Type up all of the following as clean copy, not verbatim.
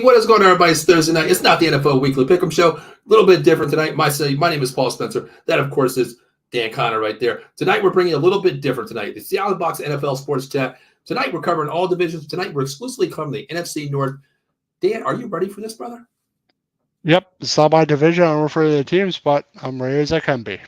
what is going on, everybody? It's Thursday night. It's not the NFL Weekly Pick'em Show. A little bit different tonight. My name is Paul Spencer. That, of course, is Dan Connor right there. Tonight, we're bringing a little bit different tonight. It's the Island Box NFL Sports Chat. Tonight, we're covering all divisions. Tonight, we're exclusively covering the NFC North. Dan, are you ready for this, brother? Yep. It's not my division. I don't refer to the teams, but I'm ready as I can be.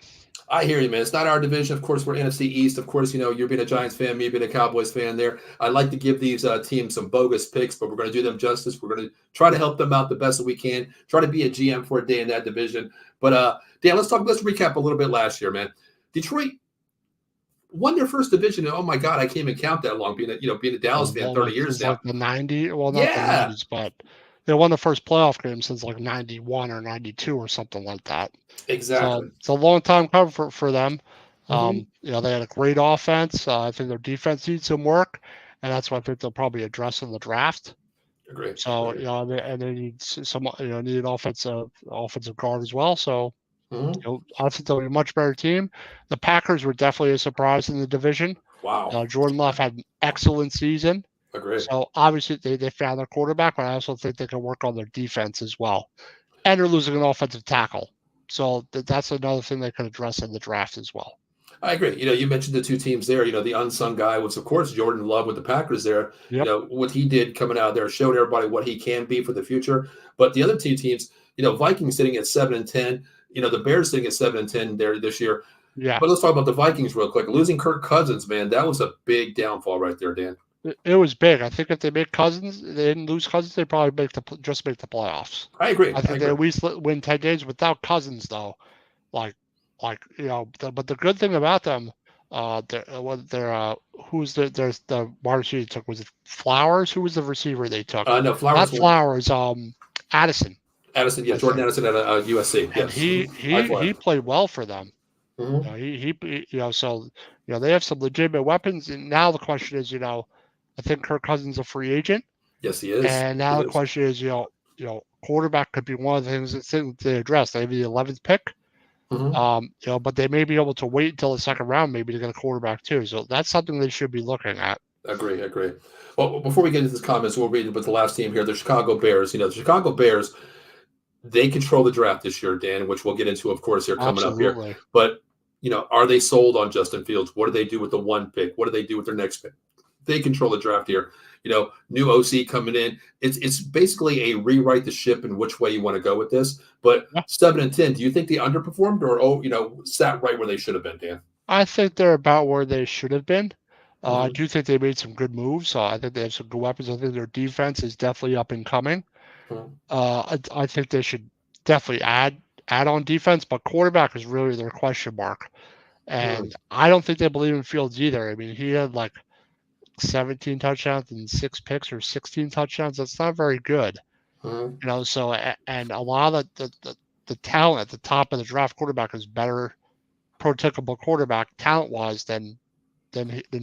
I hear you, man. It's not our division. Of course, we're NFC East. Of course, you're being a Giants fan, me being a Cowboys fan there. I like to give these teams some bogus picks, but we're going to do them justice. We're going to try to help them out the best that we can, try to be a GM for a day in that division. But, Dan, let's recap a little bit last year, man. Detroit won their first division. And, oh, my God, I can't even count that long being a Dallas fan 30 years now. Like the 90s. Well, not the 90s, but they won the first playoff game since like 91 or 92 or something like that. Exactly. So it's a long time coming for them. They had a great offense. I think their defense needs some work, and that's what I think they'll probably address in the draft. Agreed. So they need some need an offensive guard as well. So I think they'll be a much better team. The Packers were definitely a surprise in the division. Wow. Jordan Love had an excellent season. Agreed. So obviously they found their quarterback, but I also think they can work on their defense as well. And they're losing an offensive tackle. So that's another thing they could address in the draft as well. I agree. You mentioned the two teams there. The unsung guy was, of course, Jordan Love with the Packers there. Yep. What he did coming out there showed everybody what he can be for the future. But the other two teams, Vikings sitting at 7-10. The Bears sitting at 7-10 there this year. Yeah. But let's talk about the Vikings real quick. Losing Kirk Cousins, man, that was a big downfall right there, Dan. It was big. I think if they make Cousins, they didn't lose Cousins, they probably just make the playoffs. I agree. I think they at least win 10 games without Cousins, though. But the good thing about them, who's the wide receiver they took? Was it Flowers? Who was the receiver they took? No, Flowers. Not Flowers. Addison. Addison, yeah, Jordan Addison at USC. And yes. he played well for them. Mm-hmm. So they have some legitimate weapons, and now the question is, I think Kirk Cousins is a free agent. Yes, he is. And now the question is, quarterback could be one of the things that they address. They have the 11th pick. Mm-hmm. But they may be able to wait until the second round, maybe to get a quarterback too. So that's something they should be looking at. Agree. Well, before we get into the comments, we'll read with the last team here, the Chicago Bears. The Chicago Bears, they control the draft this year, Dan, which we'll get into, of course, here coming up here. But are they sold on Justin Fields? What do they do with the one pick? What do they do with their next pick? They control the draft here. New OC coming in. It's basically a rewrite the ship in which way you want to go with this. But 7-10, do you think they underperformed or sat right where they should have been, Dan? I think they're about where they should have been. I do think they made some good moves. I think they have some good weapons. I think their defense is definitely up and coming. I think they should definitely add on defense, but quarterback is really their question mark. And I don't think they believe in Fields either. I mean, he had like 17 touchdowns and 6 picks or 16 touchdowns. That's not very good. So and a lot of the talent at the top of the draft quarterback is better prototypical quarterback talent wise than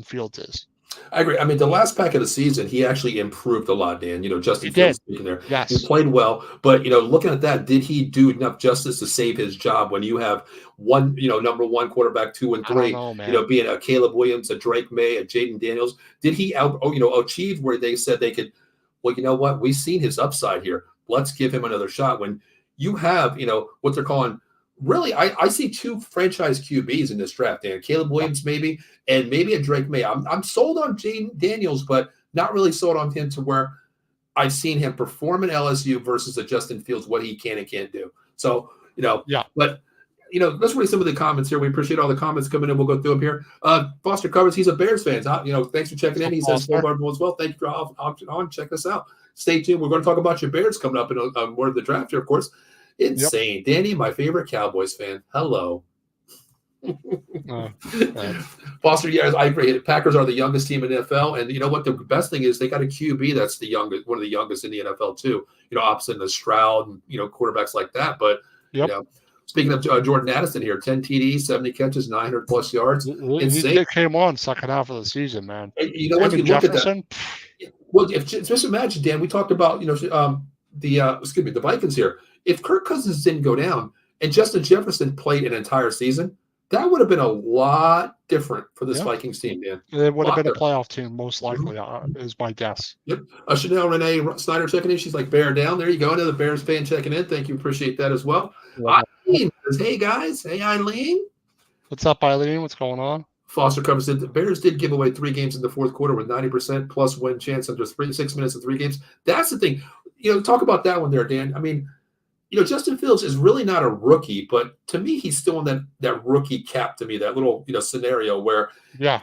Fields is. I agree. I mean, the last pack of the season, he actually improved a lot, Dan. Justin Fields speaking there. Yes. He played well. But, looking at that, did he do enough justice to save his job when you have one, number one quarterback, 2 and 3, I don't know, man. Being a Caleb Williams, a Drake May, a Jaden Daniels? Did he achieve where they said they could, well, you know what? We've seen his upside here. Let's give him another shot. When you have, what they're calling, really, I see 2 franchise QBs in this draft, Dan. Caleb Williams maybe, and maybe a Drake May. I'm sold on Jaden Daniels, but not really sold on him to where I've seen him perform in LSU versus a Justin Fields, what he can and can't do. So, but, let's read some of the comments here. We appreciate all the comments coming in. We'll go through them here. Foster Covers, he's a Bears fan. Thanks for checking in. He says, full Marble as well. Thank you for option on. Check this out. Stay tuned. We're going to talk about your Bears coming up in more of the draft here, of course. Insane. Yep. Danny, my favorite Cowboys fan. Hello. Foster, I agree. Packers are the youngest team in the NFL. And you know what? The best thing is they got a QB that's the youngest, one of the youngest in the NFL too. Opposite of Stroud and, quarterbacks like that. But, speaking of Jordan Addison here, 10 TDs, 70 catches, 900 plus yards. Insane. He came on second half of the season, man. And you know what? You look at that. Well, just imagine, Dan, we talked about, the Vikings here. If Kirk Cousins didn't go down and Justin Jefferson played an entire season, That would have been a lot different for this Yeah. Vikings team, man. It would have been a Different. playoff team, most likely, is my guess. Yep. Chanel Renee Snyder checking in. She's like, Bear down. There you go. Another Bears fan checking in. Thank you. Appreciate that as well. Eileen says, hey, guys. Hey, Eileen. What's up, Eileen? What's going on? Foster covers it. The Bears did give away 3 games in the fourth quarter with 90% plus win chance under 6 minutes of 3 games. That's the thing. Talk about that one there, Dan. I mean, Justin Fields is really not a rookie, but to me, he's still in that rookie cap to me, that little, scenario where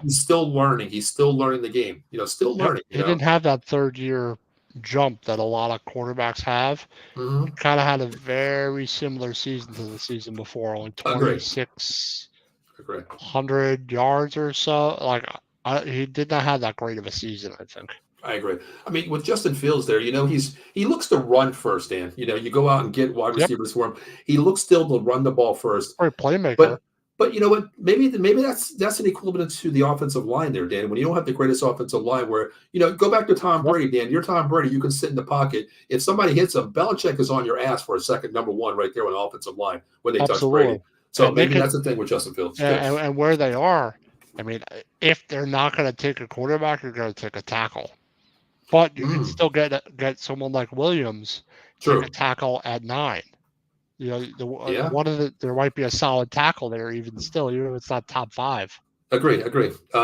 he's still learning. He's still learning the game, still learning. He didn't have that third-year jump that a lot of quarterbacks have. Mm-hmm. He kind of had a very similar season to the season before, only 2,600 yards or so. Like, he did not have that great of a season, I think. I agree. I mean, with Justin Fields there, he looks to run first, Dan. You go out and get wide receivers for him. He looks still to run the ball first. Or a playmaker. But you know what? Maybe that's an equivalent to the offensive line there, Dan. When you don't have the greatest offensive line, where go back to Tom Brady, Dan. You're Tom Brady. You can sit in the pocket. If somebody hits him, Belichick is on your ass for a second, number one, right there on the offensive line when they touch Brady. So maybe that's the thing with Justin Fields. And where they are, I mean, if they're not going to take a quarterback, you're going to take a tackle. But you can still get someone like Williams, take a tackle at 9. There might be a solid tackle there even still, even if it's not top 5. Agree.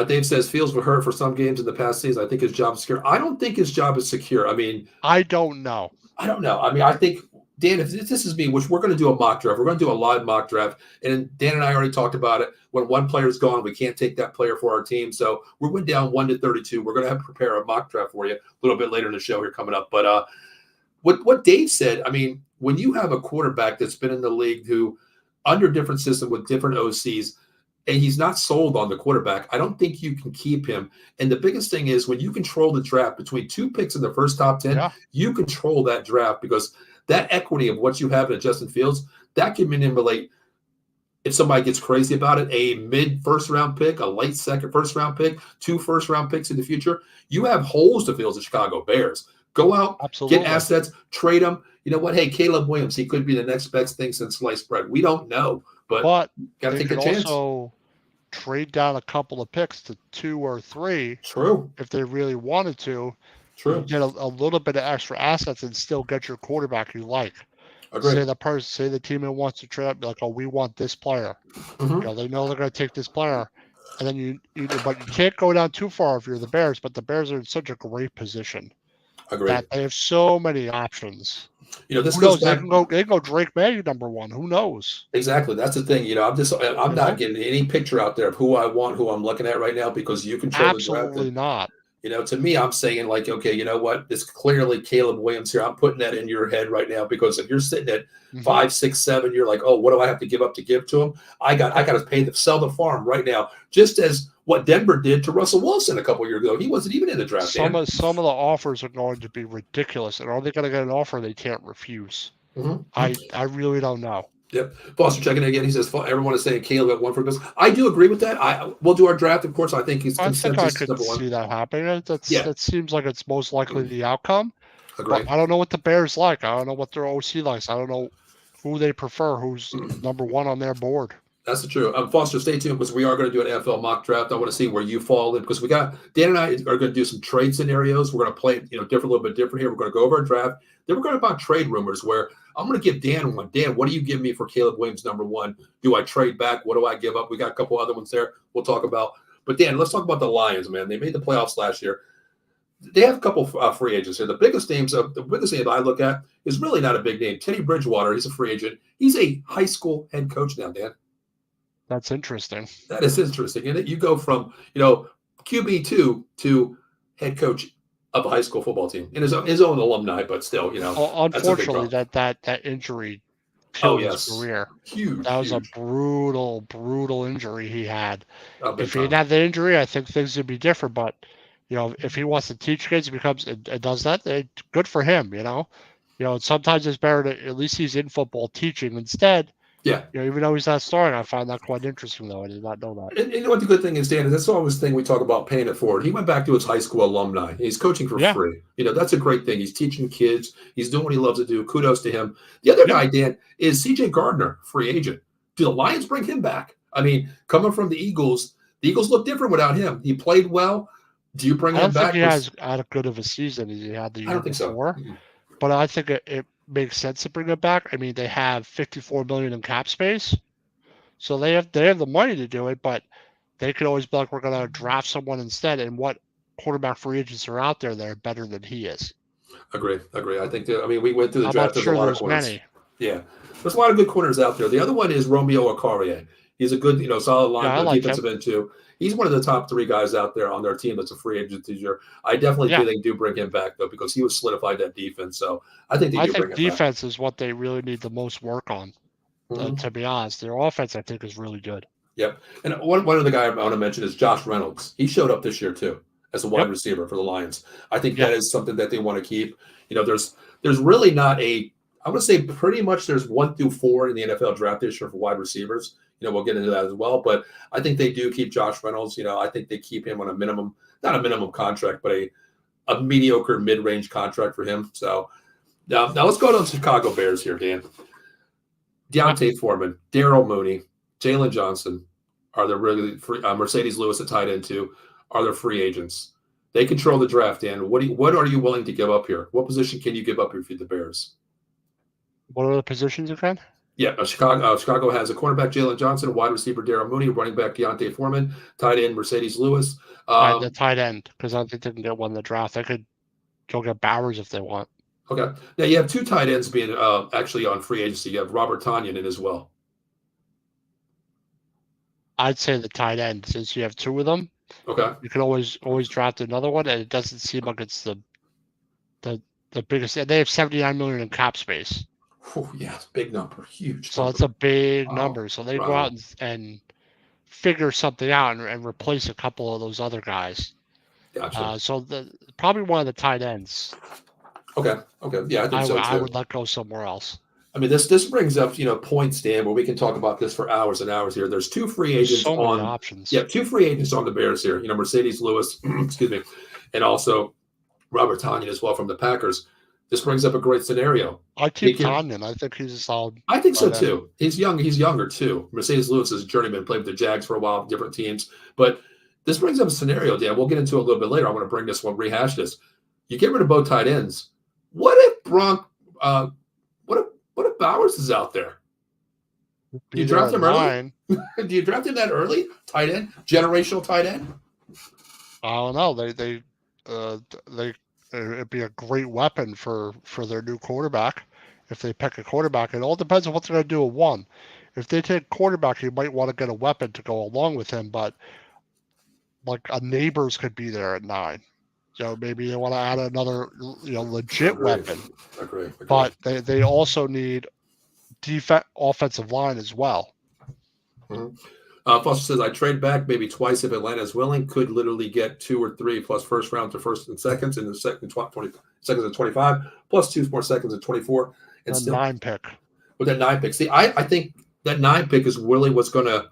Dave says Fields were hurt for some games in the past season. I think his job is secure. I don't think his job is secure. I mean, I don't know. I mean, I think, Dan, if this is me, which we're going to do a mock draft. We're going to do a live mock draft. And Dan and I already talked about it. When one player's gone, we can't take that player for our team. So we went down 1-32. We're going to have to prepare a mock draft for you a little bit later in the show here coming up. But what Dave said, I mean, when you have a quarterback that's been in the league who under different system with different OCs, and he's not sold on the quarterback, I don't think you can keep him. And the biggest thing is when you control the draft between 2 picks in the first top 10, you control that draft because that equity of what you have in Justin Fields, that can manipulate, if somebody gets crazy about it, a mid-first round pick, a late second first-round pick, 2 first-round picks in the future. You have holes to fill as the Chicago Bears. Go out, get assets, trade them. You know what? Hey, Caleb Williams, he could be the next best thing since sliced bread. We don't know, but got to take a chance. Also trade down a couple of picks to 2 or 3. True. If they really wanted to. True. Get a little bit of extra assets and still get your quarterback you like. Agreed. Say the team that wants to trade up, be like, oh, we want this player. Mm-hmm. They know they're going to take this player, and then but you can't go down too far if you're the Bears. But the Bears are in such a great position that they have so many options. This who goes knows? back. They can go Drake May number 1. Who knows? Exactly. That's the thing. I'm not getting any picture out there of who I want, who I'm looking at right now because you control the draft. Absolutely not. To me, I'm saying like, okay, you know what? It's clearly Caleb Williams here. I'm putting that in your head right now because if you're sitting at 5, 6, 7, you're like, oh, what do I have to give up to give to him? I got to sell the farm right now, just as what Denver did to Russell Wilson a couple of years ago. He wasn't even in the draft. Some of the offers are going to be ridiculous, and are they going to get an offer they can't refuse? Mm-hmm. I really don't know. Yep. Foster checking in again. He says everyone is saying Caleb at 1 for this. I do agree with that. We'll do our draft, of course. I think he's consensus. I think I could see that happening. That seems like it's most likely the outcome. Agree. But I don't know what the Bears like. I don't know what their OC likes. I don't know who they prefer. Who's number 1 on their board. That's the truth. Foster, stay tuned because we are going to do an NFL mock draft. I want to see where you fall in because Dan and I are going to do some trade scenarios. We're going to play a little bit different here. We're going to go over our draft. Then we're going to about trade rumors where I'm going to give Dan one. Dan, what do you give me for Caleb Williams number 1? Do I trade back? What do I give up? We got a couple other ones there we'll talk about. But Dan, let's talk about the Lions, man. They made the playoffs last year. They have a couple free agents here. The biggest name I look at is really not a big name. Teddy Bridgewater, he's a free agent. He's a high school head coach now, Dan. That's interesting. That is interesting. And you go from, QB2 to head coach of a high school football team in his own alumni, but still, unfortunately, that injury killed his career. Huge. That was a brutal injury he had. If he didn't have the injury, I think things would be different. But if he wants to teach kids, it does that. Good for him. Sometimes it's better to at least he's in football teaching instead. Yeah. Even though he's not starting, I find that quite interesting, though. I did not know that. And you know what the good thing is, Dan, is that's always the thing we talk about paying it forward. He went back to his high school alumni. He's coaching for free. That's a great thing. He's teaching kids. He's doing what he loves to do. Kudos to him. The other guy, Dan, is C.J. Gardner, free agent. Do the Lions bring him back? I mean, coming from the Eagles look different without him. He played well. Do you bring I him don't think back? he has had a good of a season as he had the I year don't think so. before, but I think it makes sense to bring him back. I mean, they have $54 million in cap space, so they have the money to do it, but they could always be like, we're going to draft someone instead. And what quarterback free agents are out there that are better than he is? Agree. I think that, I mean, we went through the I'm draft. not There's a sure lot of there's corners. many. Yeah. There's a lot of good corners out there. The other one is Romeo Ocarrier. He's a good, solid line, Yeah, I like defensive him. end too. He's one of the top 3 guys out there on their team that's a free agent this year. I definitely Yeah, think they do bring him back though, because he was solidified that defense. So I think they I do bring think him back. defense is what they really need the most work on. To be honest, their offense I think is really good. Yep. And one of the guy I want to mention is Josh Reynolds. He showed up this year too as a wide Yep. receiver for the Lions. I think Yeah. that is something that they want to keep. There's really not I would say pretty much there's 1 through 4 in the NFL draft this year for wide receivers. We'll get into that as well. But I think they do keep Josh Reynolds. I think they keep him on a minimum, not a minimum contract, but a mediocre mid-range contract for him. So now let's go to the Chicago Bears here, Dan. Deontay Foreman, Darrell Mooney, Jalen Johnson are there really free? Mercedes Lewis at tight end too. Are there free agents? They control the draft, Dan. What are you willing to give up here? What position can you give up here for the Bears? What are the positions again? Yeah, Chicago has a cornerback, Jalen Johnson, a wide receiver, Darrell Mooney, running back, Deontay Foreman, tight end, Mercedes Lewis. The tight end, because I don't think they can get one in the draft. They could go get Bowers if they want. Okay. Now you have 2 tight ends being actually on free agency. You have Robert Tonyan in as well. I'd say the tight end, since you have 2 of them. Okay. You can always draft another one, and it doesn't seem like it's the biggest. They have $79 million in cap space. Oh, yeah, big number, huge. So number. it's a big number. So they go out and figure something out and replace a couple of those other guys. Gotcha. So probably one of the tight ends. Okay. Yeah, I think so too. I would let go somewhere else. I mean, this brings up points, Dan, where we can talk about this for hours and hours here. There's 2 free agents so many options. Yeah, 2 free agents on the Bears here. Mercedes Lewis, excuse me, and also Robert Tonyan as well from the Packers. This brings up a great scenario. I keep Tonyan. I think he's a solid. I think so too. He's young. He's younger too. Mercedes Lewis is a journeyman, played with the Jags for a while, different teams. But this brings up a scenario, Dan. We'll get into it a little bit later. I want to bring this one, rehash this. You get rid of both tight ends. What if what if Bowers is out there? Do you draft him early? Do you draft him that early? Tight end, generational tight end. I don't know. It'd be a great weapon for their new quarterback if they pick a quarterback. It all depends on what they're going to do with 1. If they take quarterback, you might want to get a weapon to go along with him, but like a Neighbors could be there at 9. Maybe they want to add another legit weapon. Agree. But they also need offensive line as well. Mm-hmm. Foster says, I trade back maybe twice if Atlanta is willing. Could literally get 2 or 3 plus first round to first and seconds in the second 20 seconds and 25 plus 2 more seconds and 24 and a still 9 pick. With that 9 pick. See, I think that 9 pick is really what's going to.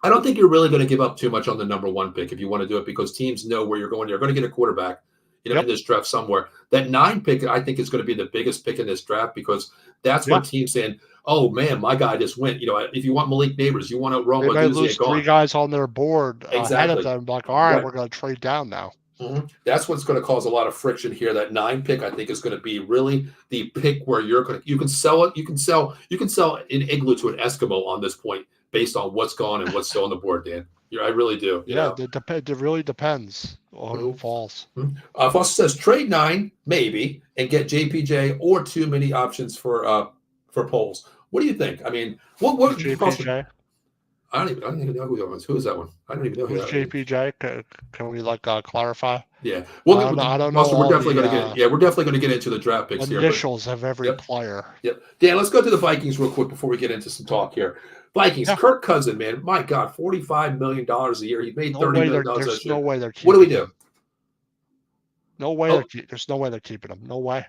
I don't think you're really going to give up too much on the number 1 pick if you want to do it, because teams know where you're going. You're going to get a quarterback, in this draft somewhere. That 9 pick, I think, is going to be the biggest pick in this draft, because that's when teams saying, "Oh man, my guy just went." If you want Malik Neighbors, you want to Roma. They might lose 3 guys on their board ahead of them. Like, all right, we're going to trade down now. Mm-hmm. That's what's going to cause a lot of friction here. That 9 pick, I think, is going to be really the pick where you can sell it. You can sell an igloo to an Eskimo on this point, based on what's gone and what's still on the board, Dan. I really do. It really depends on who falls. Mm-hmm. Foster says trade 9 maybe and get JPJ or too many options for polls. What do you think? I mean, what JPJ? I don't even know who that was. Who is that one? I don't even know who that is. JPJ? Can we clarify? Yeah. Well, I don't know. We're definitely going to get. Yeah, we're definitely going to get into the draft picks here. Initials of every player. Yep. Dan, let's go to the Vikings real quick before we get into some talk here. Vikings, Kirk Cousins, man, my God, $45 million a year. He made $30 million. There's no way they're keeping him. What do we do? No way. There's no way they're keeping him. No way.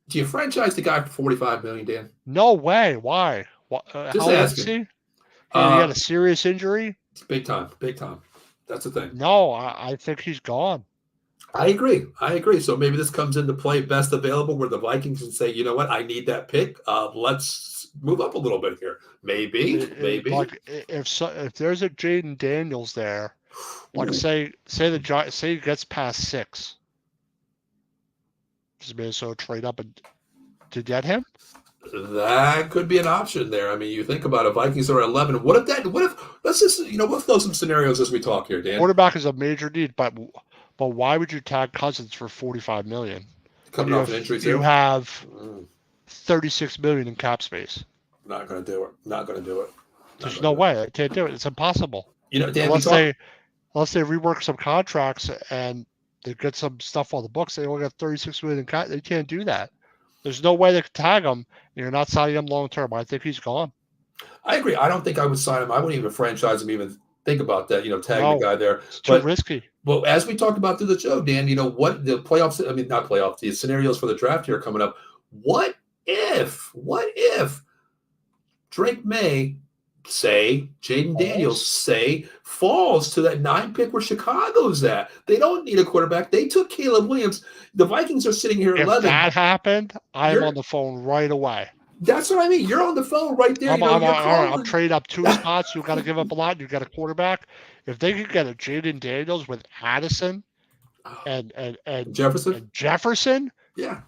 Do you franchise the guy for $45 million, Dan? No way. Why? Just how old is he? He had a serious injury? Big time. That's the thing. No, I think he's gone. I agree. So maybe this comes into play best available, where the Vikings can say, you know what, I need that pick. Let's move up a little bit here. Maybe. Like if there's a Jaden Daniels there, like say he gets past 6, does Minnesota trade up to get him? That could be an option there. I mean, you think about it. Vikings are at 11. What if let's just we'll throw some scenarios as we talk here, Dan. Quarterback is a major need, but why would you tag Cousins for $45 million? Coming off an injury too. You have $36 million in cap space. Not going to do it. There's no way. I can't do it. It's impossible. Dan, unless they rework some contracts and they get some stuff on the books, they only got $36 million in cap. They can't do that. There's no way they could tag him. You're not signing him long term. I think he's gone. I agree. I don't think I would sign him. I wouldn't even franchise him. Even think about that. Tag the guy there. It's too risky. Well, as we talked about through the show, Dan, what the playoffs? I mean, not playoffs. The scenarios for the draft here coming up. What if Drake May, say, Jaden Daniels, falls to that 9 pick where Chicago's at? They don't need a quarterback. They took Caleb Williams. The Vikings are sitting here at 11. If that happened, I'm on the phone right away. That's what I mean. You're on the phone right there. I'm trading up 2 spots. You've got to give up a lot. You've got a quarterback. If they could get a Jaden Daniels with Addison and Jefferson, yeah.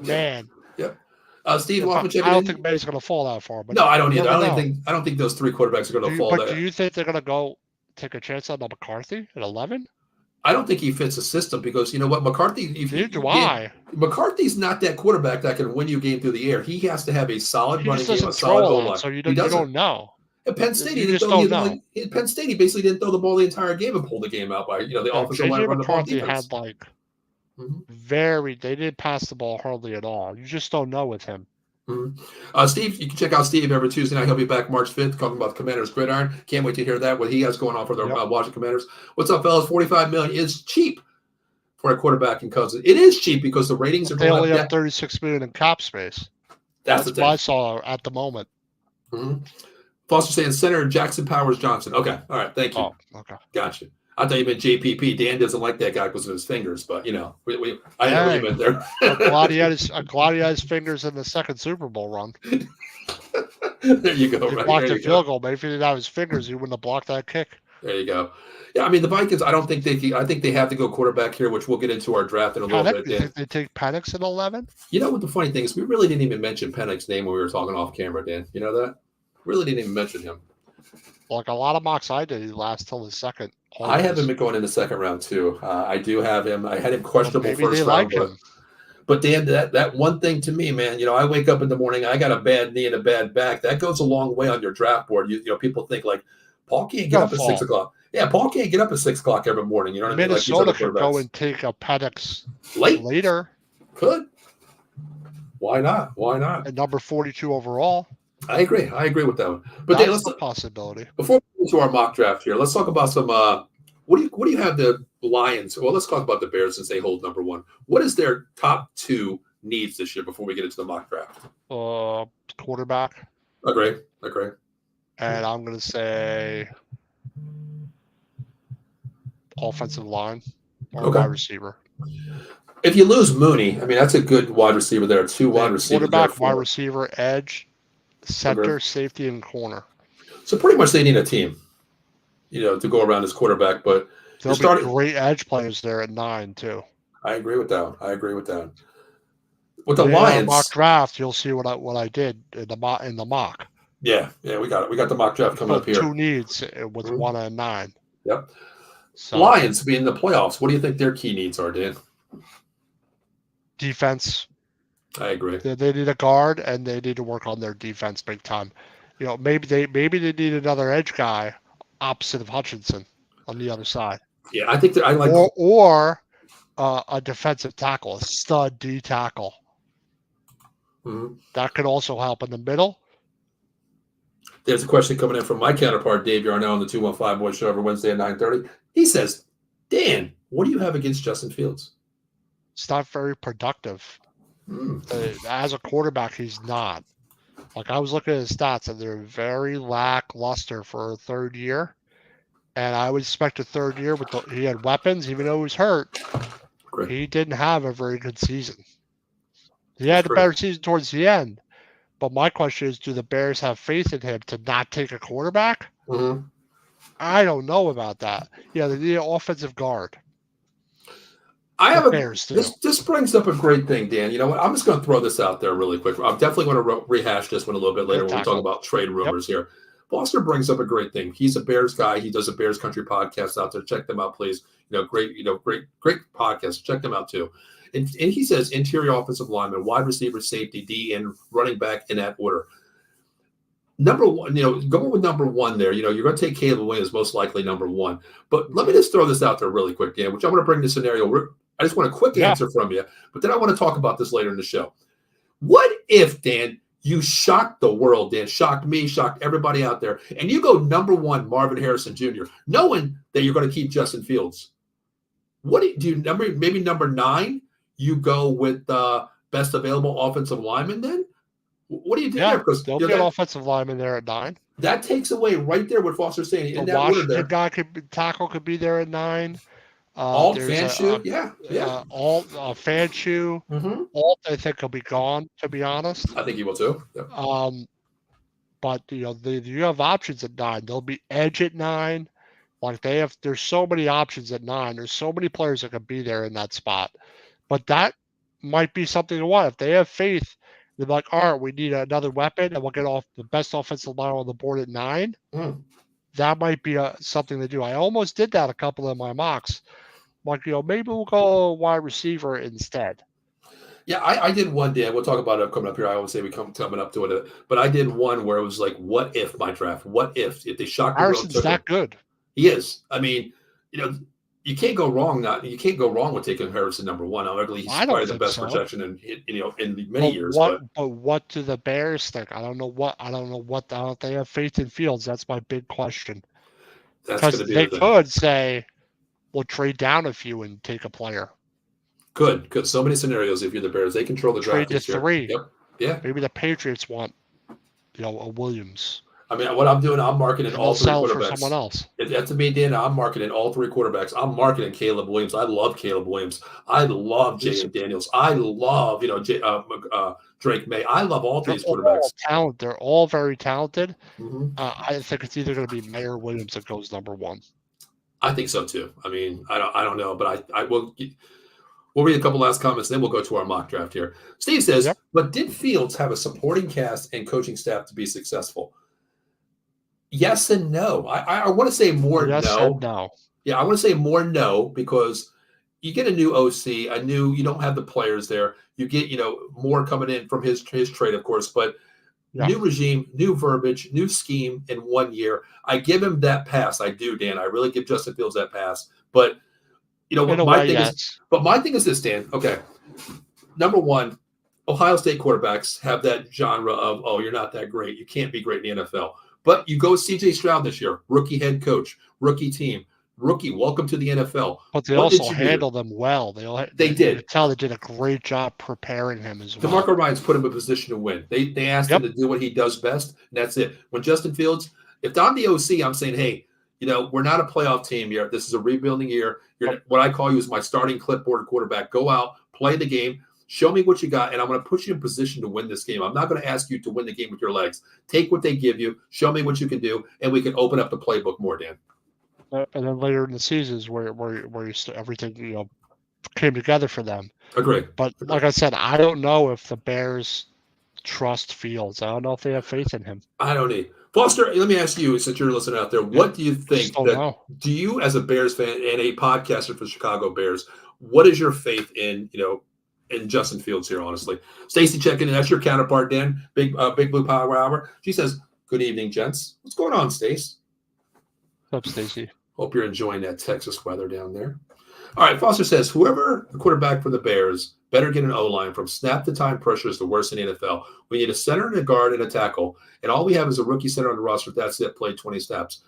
Man. Yep. Steve, I don't think May's going to fall that far. But no, I don't either. I don't think those 3 quarterbacks are going to fall. But do you think they're going to go take a chance on McCarthy at 11? I don't think he fits the system because you know what, McCarthy. McCarthy's not that quarterback that can win you a game through the air. He has to have a solid running game, a solid goal line. So you don't know. At Penn State, Penn State, he basically didn't throw the ball the entire game and pulled the game out by the offensive line run the ball defense. Had they didn't pass the ball hardly at all. You just don't know with him. Mm-hmm. Steve, you can check out Steve every Tuesday night. He'll be back March 5th talking about the Commanders Gridiron. Can't wait to hear that, what he has going on for the Washington Commanders. What's up, fellas? $45 million is cheap for a quarterback in Cousins. It is cheap because the ratings are going up. They only have $36 million in cap space. That's what I saw at the moment. Mm-hmm. Foster saying center Jackson Powers Johnson. Okay. All right. Thank you. Oh, okay. Gotcha. I thought you meant JPP. Dan doesn't like that guy because of his fingers, but I know what you meant there. I'm glad he had his fingers in the second Super Bowl run. There you go. He blocked a field goal. Maybe if he didn't have his fingers, he wouldn't have blocked that kick. There you go. Yeah, I mean the Vikings. I think they have to go quarterback here, which we'll get into our draft in a little bit. You think they take Penix at 11? You know what the funny thing is? We really didn't even mention Penix's name when we were talking off camera, Dan. You know that? Really didn't even mention him. Like a lot of mocks I did, he lasts till the second. I have him going in the second round too. I do have him. I had him questionable first round, but Dan, that one thing to me, man, I wake up in the morning, I got a bad knee and a bad back. That goes a long way on your draft board. People think like Paul can't get up at 6 o'clock. Yeah, Paul can't get up at 6 o'clock every morning. You know what I mean? Minnesota could go and take a Penix later. Could. Why not? At number 42 overall. I agree with that one. But that's a possibility. Before we get to our mock draft here, let's talk about some. What do you have the Lions? Well, let's talk about the Bears since they hold number 1. What is their top 2 needs this year before we get into the mock draft? Quarterback. Agree. And I'm going to say offensive line or wide receiver. If you lose Mooney, I mean that's a good wide receiver there. 2 wide receivers. Quarterback, wide receiver, edge. Center, safety, and corner. So pretty much they need a team, to go around as quarterback. But there'll be great edge players there at 9 too. I agree with that. With the Lions mock draft, you'll see what I did in the mock. Yeah, we got it. We got the mock draft coming up here. 2 needs with 1 and 9. Yep. So, Lions being in the playoffs. What do you think their key needs are, Dan? Defense. I agree. They need a guard, and they need to work on their defense big time. Maybe they need another edge guy opposite of Hutchinson on the other side. Yeah, I think or a defensive tackle, a stud D tackle. Mm-hmm. That could also help in the middle. There's a question coming in from my counterpart, Dave Yarnell, on the 215 Boys Show over Wednesday at 9:30. He says, Dan, what do you have against Justin Fields? It's not very productive. As a quarterback, he's not. Like I was looking at his stats, and they're very lackluster for a third year. And I would expect a third year he had weapons, even though he was hurt. Great. He didn't have a very good season. He had a better season towards the end, But my question is, do the Bears have faith in him to not take a quarterback? Mm-hmm. I don't know about that. Yeah, they need an offensive guard. I The have a Bears do. this brings up a great thing, Dan. You know what? I'm just going to throw this out there really quick. I'm definitely going to rehash this one a little bit later Good when we talk tackle. about trade Yep. rumors here. Foster brings up a great thing. He's a Bears guy. He does a Bears Country podcast out there. Check them out, please. Great podcast. Check them out too. And he says interior offensive lineman, wide receiver, safety, D, and running back in that order. Number one, going with number one there, you're going to take Caleb Williams, most likely number one. But let me just throw this out there really quick, Dan, which I'm going to bring the scenario. I just want a quick answer from you, but then I want to talk about this later in the show. What if, Dan, you shocked the world, Dan, shocked me, shocked everybody out there, and you go number one, Marvin Harrison Jr., knowing that you're going to keep Justin Fields? What do you maybe number 9, you go with best available offensive lineman then? What do you do there? Because there'll be an offensive lineman there at 9. That takes away right there what Foster's saying. The Washington guy tackle could be there at 9. Alt Fanshu, Alt Fanshu. Mm-hmm. Alt, I think he'll be gone. To be honest, I think he will too. Yeah. But you have options at 9. There'll be edge at 9. Like there's so many options at 9. There's so many players that could be there in that spot. But that might be something to want. If they have faith, they're like, all right, we need another weapon, and we'll get off the best offensive line on the board at 9. That might be something to do. I almost did that a couple of my mocks. Like, maybe we'll go wide receiver instead. Yeah, I did one, Dan. We'll talk about it coming up here. I always say we coming up to it, but I did one where it was like, what if my draft? What if they shocked the world? Harrison's that good. He is. I mean, you can't go wrong. You can't go wrong with taking Harrison number 1. Obviously, he's probably the best projection in many years. But what do the Bears think? I don't know what. I don't they have faith in Fields? That's my big question. Because they could say, we'll trade down a few and take a player. Good. So many scenarios. If you're the Bears, they control the draft. Trade to 3. Yep. Yeah. Maybe the Patriots want, a Williams. I mean, what I'm doing, I'm marketing all 3 quarterbacks. For someone else. That's to me, Dan. I'm marketing all 3 quarterbacks. I'm marketing Caleb Williams. I love Caleb Williams. I love Jaden Daniels. I love, Drake May. I love all these quarterbacks. They're all very talented. Mm-hmm. I think it's either going to be May or Williams that goes number 1. I think so too. I mean, I don't know, but I will. We'll read a couple last comments, then we'll go to our mock draft here. Steve says, but did Fields have a supporting cast and coaching staff to be successful? Yes and no. I want to say more no. Yeah, I want to say more no, because you get a new OC, you don't have the players there. You get, more coming in from his trade, of course, but new regime, new verbiage, new scheme in 1 year. I give him that pass. I do, Dan. I really give Justin Fields that pass. But my thing is this, Dan. Okay. Number 1, Ohio State quarterbacks have that genre of, oh, you're not that great. You can't be great in the NFL. But you go CJ Stroud this year, rookie head coach, rookie team, rookie, welcome to the NFL. But they also handled them well. They did. They did a great job preparing him as well. DeMarco Ryans put him in a position to win. They asked him to do what he does best, and that's it. When Justin Fields, if I'm the OC, I'm saying, hey, we're not a playoff team here. This is a rebuilding year. What I call you is my starting clipboard quarterback. Go out, play the game. Show me what you got, and I'm going to put you in position to win this game. I'm not going to ask you to win the game with your legs. Take what they give you, show me what you can do, and we can open up the playbook more, Dan. And then later in the seasons where everything came together for them. Agree. But like I said, I don't know if the Bears trust Fields. I don't know if they have faith in him. I don't need. Foster, let me ask you, since you're listening out there, what do you think? Do you, as a Bears fan and a podcaster for Chicago Bears, what is your faith in in Justin Fields here, honestly? Stacy checking in. That's your counterpart, Dan. Big Blue Power Hour. She says, good evening, gents. What's going on, Stace? What's up, Stacy? Hope you're enjoying that Texas weather down there. All right, Foster says, whoever the quarterback for the Bears better get an O-line. From snap to time pressure is the worst in the NFL. We need a center and a guard and a tackle, and all we have is a rookie center on the roster. That's it, played 20 snaps.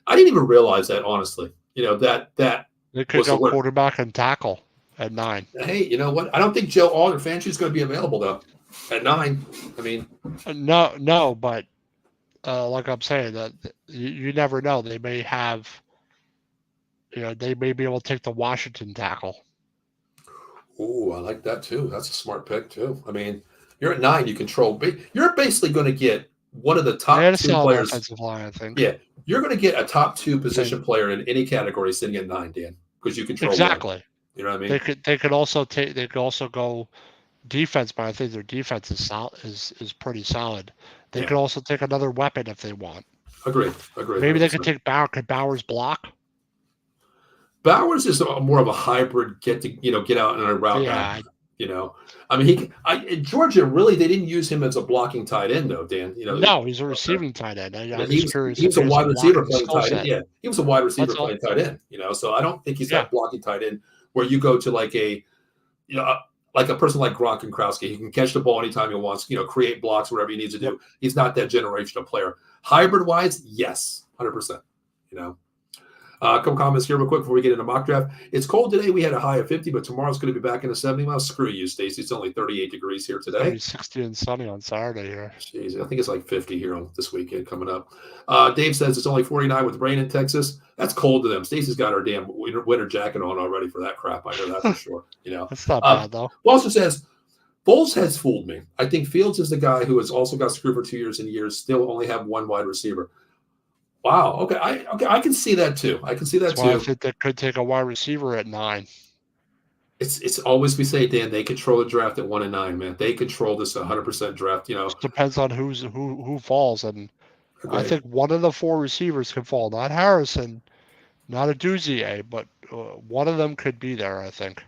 I didn't even realize that, honestly. That they could go quarterback and tackle at 9. Hey, you know what? I don't think Joe Fanshu is going to be available, though, at 9. I mean. No, but like I'm saying, that you never know. They may have, they may be able to take the Washington tackle. Oh, I like that, too. That's a smart pick, too. I mean, You're at 9. You control. You're basically going to get one of the They top had a 2 solid players. offensive line, I think. Yeah, you're going to get a top 2 position player in any category sitting at 9, Dan, because you control one. Exactly. You know what I mean? They could also go defense, but I think their defense is pretty solid. They could also take another weapon if they want. Agreed. Maybe 100%. They could take Bauer. Could Bowers block? Bowers is more of a hybrid get out in a route. Yeah. I mean, Georgia really, they didn't use him as a blocking tight end though, Dan. No, he's a receiving tight end. I'm just curious. He was a wide receiver playing tight end. Yeah, he was a wide receiver playing tight end. So I don't think he's that blocking tight end where you go to like a person like Gronk and Krowski. He can catch the ball anytime he wants. Create blocks, whatever he needs to do. He's not that generational player. Hybrid wise, yes, 100%. A couple comments here real quick before we get into mock draft. It's cold today. We had a high of 50, but tomorrow's going to be back in the 70 miles. Screw you, Stacey. It's only 38 degrees here today. 60 and sunny on Saturday here. Jeez, I think it's like 50 here on this weekend coming up. Dave says it's only 49 with rain in Texas. That's cold to them. Stacey's got her damn winter jacket on already for that crap. I know that for sure. That's not bad though. Boston says Foles has fooled me. I think Fields is the guy who has also got screwed for 2 years and years. Still only have one wide receiver. Wow. Okay. I can see that too. I think they could take a wide receiver at 9. It's always we say, Dan. They control the draft at 1 and 9, man. They control this 100% draft. It depends on who falls, and I think one of the 4 receivers can fall. Not Harrison, not a Duzier, but one of them could be there. I think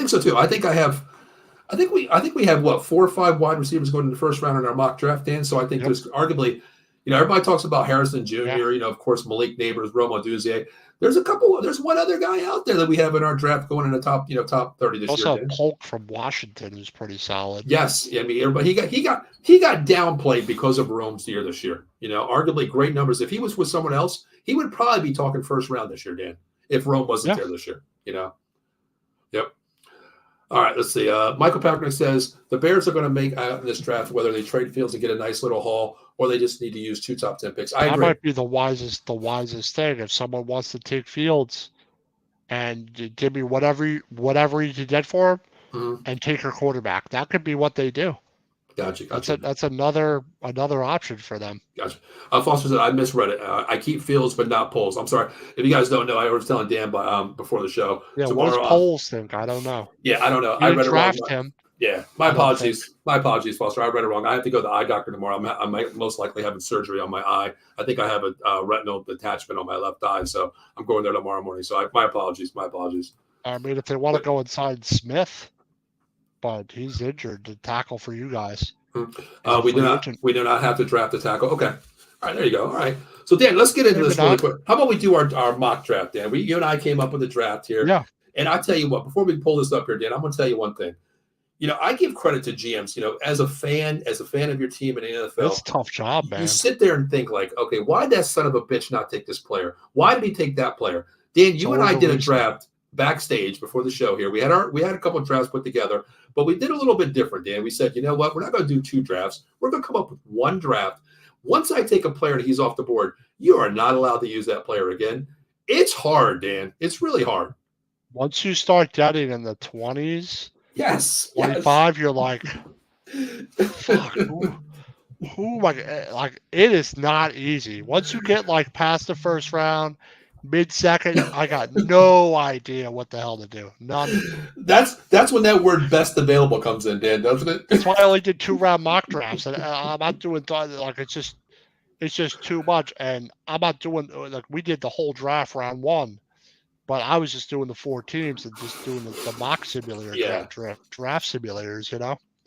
so too. I think we have what 4 or 5 wide receivers going in the first round in our mock draft, Dan. So I think there's arguably. Everybody talks about Harrison Jr., of course, Malik Neighbors, Romo Duzier. There's one other guy out there that we have in our draft going in the top 30 this year. Also, Polk from Washington is pretty solid. Yes. I mean, everybody, he got downplayed because of Rome's year this year. Arguably great numbers. If he was with someone else, he would probably be talking first round this year, Dan, if Rome wasn't there this year, Yep. All right, let's see. Michael Patrick says the Bears are going to make out in this draft whether they trade Fields and get a nice little haul or they just need to use 2 top 10 picks. I agree. That might be the wisest thing if someone wants to take Fields and give me whatever you can get for him and take your quarterback. That could be what they do. Gotcha. That's another option for them. Gotcha. Foster said I misread it. I keep Fields but not Poles. I'm sorry if you guys don't know. I was telling Dan before the show. Yeah, what does Poles think? I don't know. Yeah, I don't know. I read it wrong. Him. Yeah, my apologies. My apologies, Foster. I read it wrong. I have to go to the eye doctor tomorrow. I might most likely having surgery on my eye. I think I have a retinal detachment on my left eye, so I'm going there tomorrow morning. So my apologies. I mean, if they want to go inside Smith. But he's injured to tackle for you guys. We do not have to draft a tackle. Okay. All right, there you go. All right. So Dan, let's get into this really quick. How about we do our mock draft, Dan? You and I came up with a draft here. Yeah. And I'll tell you what, before we pull this up here, Dan, I'm going to tell you one thing. I give credit to GMs, as a fan of your team in the NFL. It's a tough job, man. You sit there and think like, okay, why did that son of a bitch not take this player? Why did he take that player? Dan, you and I did a draft backstage before the show here. We had a couple of drafts put together, but we did a little bit different, Dan. We said, you know what? We're not going to do 2 drafts. We're going to come up with 1 draft. Once I take a player and he's off the board, you are not allowed to use that player again. It's hard, Dan. It's really hard. Once you start getting in the 20s, 25, you're like, fuck, who like it is not easy. Once you get like past the first round, mid-second, I got no idea what the hell to do. None. That's when that word "best available" comes in, Dan, doesn't it? That's why I only did 2-round mock drafts, and I'm not doing like it's just too much, and I'm not doing like we did the whole draft round 1, but I was just doing the 4 teams and just doing the mock simulator draft simulators,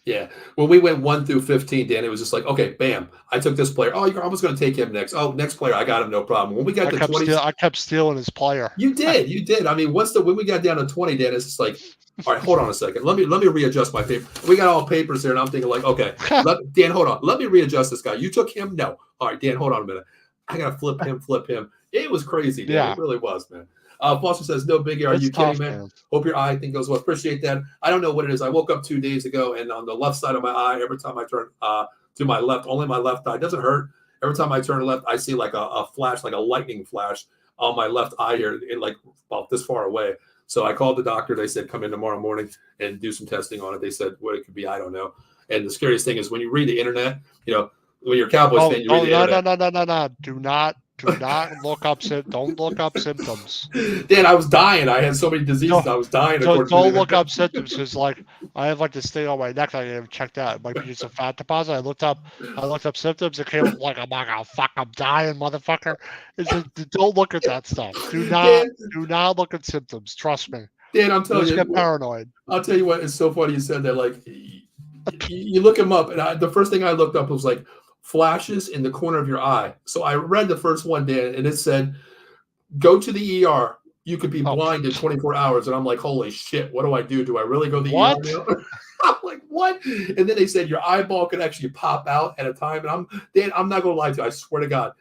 Yeah. When we went 1 through 15, Dan, it was just like, okay, bam, I took this player. Oh, you're almost going to take him next. Oh, next player, I got him, no problem. When we got to 20, I kept stealing his player. You did. I mean, when we got down to 20, Dan, it's just like, all right, hold on a second. Let me readjust my paper. We got all papers there, and I'm thinking like, okay, Dan, hold on. Let me readjust this guy. You took him? No. All right, Dan, hold on a minute. I got to flip him. It was crazy, Dan. Yeah. It really was, man. Foster says, no biggie. Are you kidding, man? Hope your eye thing goes well. Appreciate that. I don't know what it is. I woke up 2 days ago, and on the left side of my eye, every time I turn to my left, only my left eye, it doesn't hurt. Every time I turn left, I see like a flash, like a lightning flash on my left eye here, like about this far away. So I called the doctor. They said, come in tomorrow morning and do some testing on it. They said what it could be, I don't know. And the scariest thing is when you read the internet, when you're a Cowboys fan, you read the internet. No. Do not look up. Don't look up symptoms. Dan, I was dying. I had so many diseases. I was dying. Don't look up symptoms because, like, I have like this thing on my neck that I haven't checked out. It might be just a fat deposit. I looked up symptoms. It came up like, I'm like, oh fuck, I'm dying, motherfucker. It's just, don't look at that stuff. Do not look at symptoms. Trust me. Dan, I'm telling you, get paranoid. I'll tell you what. It's so funny you said that. Like, you look him up, and the first thing I looked up was like flashes in the corner of your eye. So I read the first one, Dan, and it said, "Go to the ER. You could be blind in 24 hours." And I'm like, holy shit, what do I do? Do I really go to the ER now? I'm like, what? And then they said your eyeball could actually pop out at a time. And I'm not going to lie to you. I swear to God,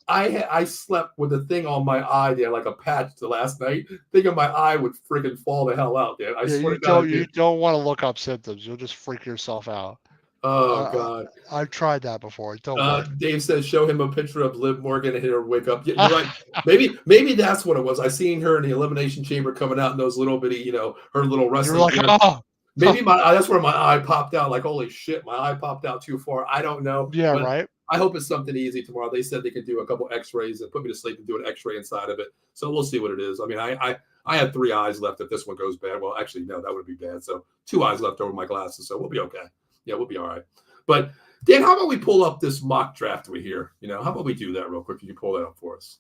I slept with a thing on my eye, Dan, like a patch the last night, thinking my eye would freaking fall the hell out, Dan. I swear to God. You don't want to look up symptoms. You'll just freak yourself out. Oh, God. I've tried that before. Don't work. Dave says, show him a picture of Liv Morgan and he'll wake up. Yeah, you're right. Maybe that's what it was. I seen her in the Elimination Chamber coming out in those little bitty, her little wrestling. You're like, oh. Maybe that's where my eye popped out. Like, holy shit, my eye popped out too far. I don't know. Yeah, right. I hope it's something easy tomorrow. They said they could do a couple x-rays and put me to sleep and do an x-ray inside of it. So we'll see what it is. I mean, I have 3 eyes left if this one goes bad. Well, actually, no, that would be bad. So 2 eyes left over my glasses. So we'll be okay. Yeah, we'll be all right. But Dan, how about we pull up this mock draft we hear? How about we do that real quick? Can you pull that up for us?